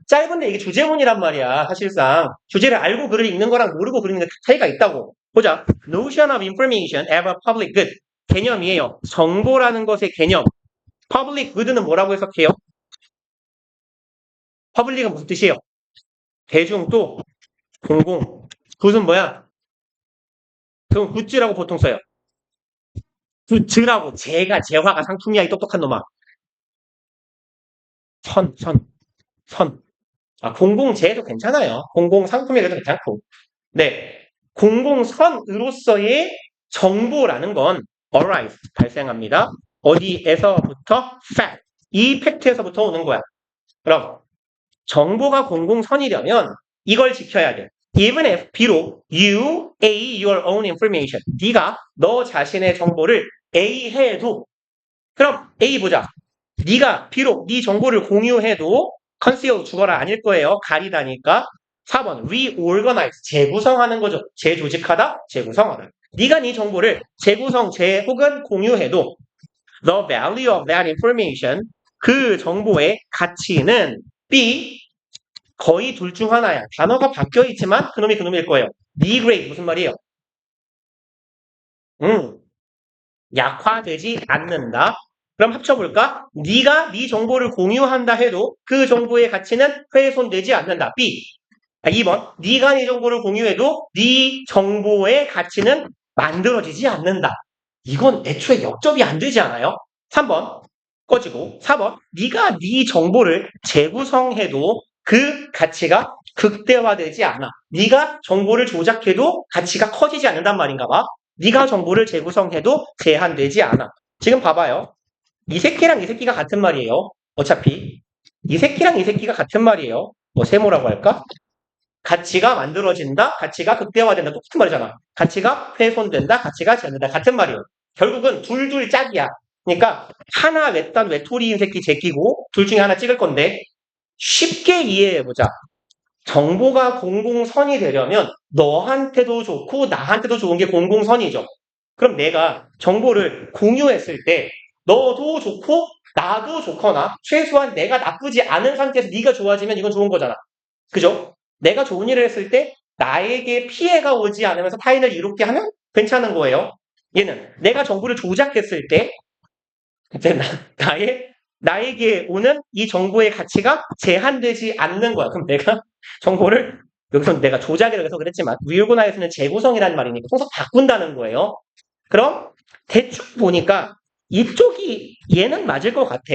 A: 짧은데 이게 주제문이란 말이야, 사실상. 주제를 알고 글을 읽는 거랑 모르고 글을 읽는 게 차이가 있다고. 보자. Notion of information as a public good. 개념이에요. 정보라는 것의 개념. public good는 뭐라고 해석해요? public은 무슨 뜻이에요? 대중 또 공공. 굿은 뭐야? 그럼 굿즈라고 보통 써요. 굿즈라고. 재화가 상품이야, 이 똑똑한 놈아. 선. 공공재도 괜찮아요. 공공상품이라도 괜찮고. 네. 공공선으로서의 정보라는 건 arise, 발생합니다. 어디에서부터? fact. 이 팩트에서부터 오는 거야. 그럼 정보가 공공선이려면 이걸 지켜야 돼. Even if 비록 you A your own information. 네가 너 자신의 정보를 A 해도 그럼 A 보자. 네가 비록 네 정보를 공유해도 conceal 죽어라 아닐 거예요. 가리다니까. 4번 reorganize 재구성하는 거죠. 재조직하다, 재구성하다. 네가 네 정보를 재구성, 혹은 공유해도 the value of that information 그 정보의 가치는 B 거의 둘 중 하나야. 단어가 바뀌어 있지만 그놈일 거예요. degrade 무슨 말이에요? 약화되지 않는다. 그럼 합쳐볼까? 네가 네 정보를 공유한다 해도 그 정보의 가치는 훼손되지 않는다. B. 2번. 네가 네 정보를 공유해도 네 정보의 가치는 만들어지지 않는다. 이건 애초에 역접이 안 되지 않아요? 3번. 꺼지고 4번. 네가 네 정보를 재구성해도 그 가치가 극대화되지 않아. 네가 정보를 조작해도 가치가 커지지 않는단 말인가 봐. 네가 정보를 재구성해도 제한되지 않아. 지금 봐봐요. 이 새끼랑 이 새끼가 같은 말이에요. 어차피 이 새끼랑 이 새끼가 같은 말이에요. 뭐 세모라고 할까? 가치가 만들어진다, 가치가 극대화된다. 똑같은 말이잖아. 가치가 훼손된다, 가치가 제한된다. 같은 말이에요. 결국은 둘둘 짝이야. 그러니까 하나 외딴 외톨이인 새끼 제끼고 둘 중에 하나 찍을 건데 쉽게 이해해보자. 정보가 공공선이 되려면 너한테도 좋고 나한테도 좋은 게 공공선이죠. 그럼 내가 정보를 공유했을 때 너도 좋고 나도 좋거나 최소한 내가 나쁘지 않은 상태에서 네가 좋아지면 이건 좋은 거잖아. 그죠? 내가 좋은 일을 했을 때 나에게 피해가 오지 않으면서 타인을 이롭게 하면 괜찮은 거예요. 얘는 내가 정보를 조작했을 때 이제 나에게 오는 이 정보의 가치가 제한되지 않는 거야. 그럼 내가 정보를 여기서 내가 조작이라고 해서 그랬지만 reorganize는 재구성이라는 말이니까 통속 바꾼다는 거예요. 그럼 대충 보니까 이쪽이 얘는 맞을 것 같아.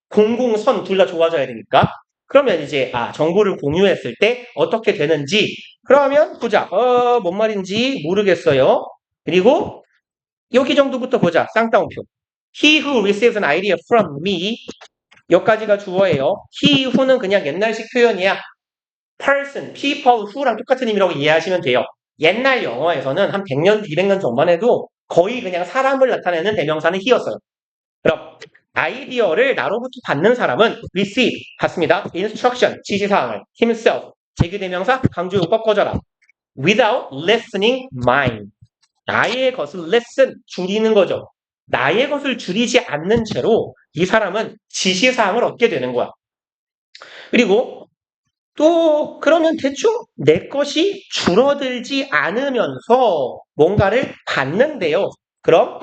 A: 공공선 둘 다 좋아져야 되니까. 그러면 이제 정보를 공유했을 때 어떻게 되는지 그러면 보자. 뭔 말인지 모르겠어요. 그리고 여기 정도부터 보자. 쌍따옴표. He who receives an idea from me 여기까지가 주어예요. he who는 그냥 옛날식 표현이야. person, people who랑 똑같은 의미라고 이해하시면 돼요. 옛날 영어에서는 한 100년, 200년 전만 해도 거의 그냥 사람을 나타내는 대명사는 he였어요. 그럼 아이디어를 나로부터 받는 사람은 receive 받습니다. instruction 지시사항을 himself 제규대명사 강조요법 꺼져라. without listening mind 나의 것을 listen 줄이는 거죠. 나의 것을 줄이지 않는 채로 이 사람은 지시사항을 얻게 되는 거야. 그리고 또 그러면 대충 내 것이 줄어들지 않으면서 뭔가를 받는데요. 그럼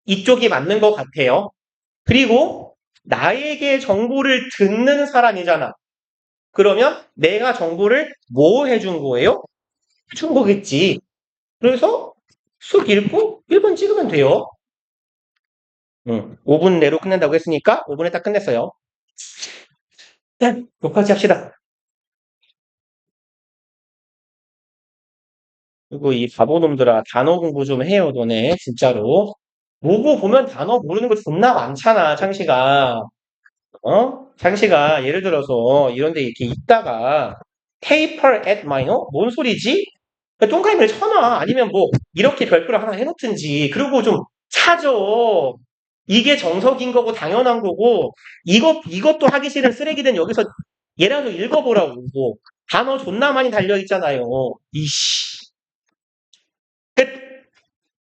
A: 이쪽이 맞는 것 같아요. 그리고 나에게 정보를 듣는 사람이잖아. 그러면 내가 정보를 뭐 해준 거예요? 준 거겠지. 그래서 쑥 읽고 1번 찍으면 돼요. 5분 내로 끝낸다고 했으니까 5분에 딱 끝냈어요. 네, 여기까지 합시다. 그리고 이 바보놈들아 단어 공부 좀 해요 너네 진짜로. 로고 보면 단어 모르는 거 존나 많잖아 창시가. 창시가 예를 들어서 이런데 이렇게 있다가 taper at minor? 뭔 소리지? 동그라미를 쳐놔. 아니면 뭐 이렇게 별표를 하나 해놓든지. 그리고 좀 찾어. 이게 정석인 거고 당연한 거고 이것도 하기 싫은 쓰레기는 여기서 얘라도 읽어보라고. 단어 존나 많이 달려있잖아요. 이씨. 끝.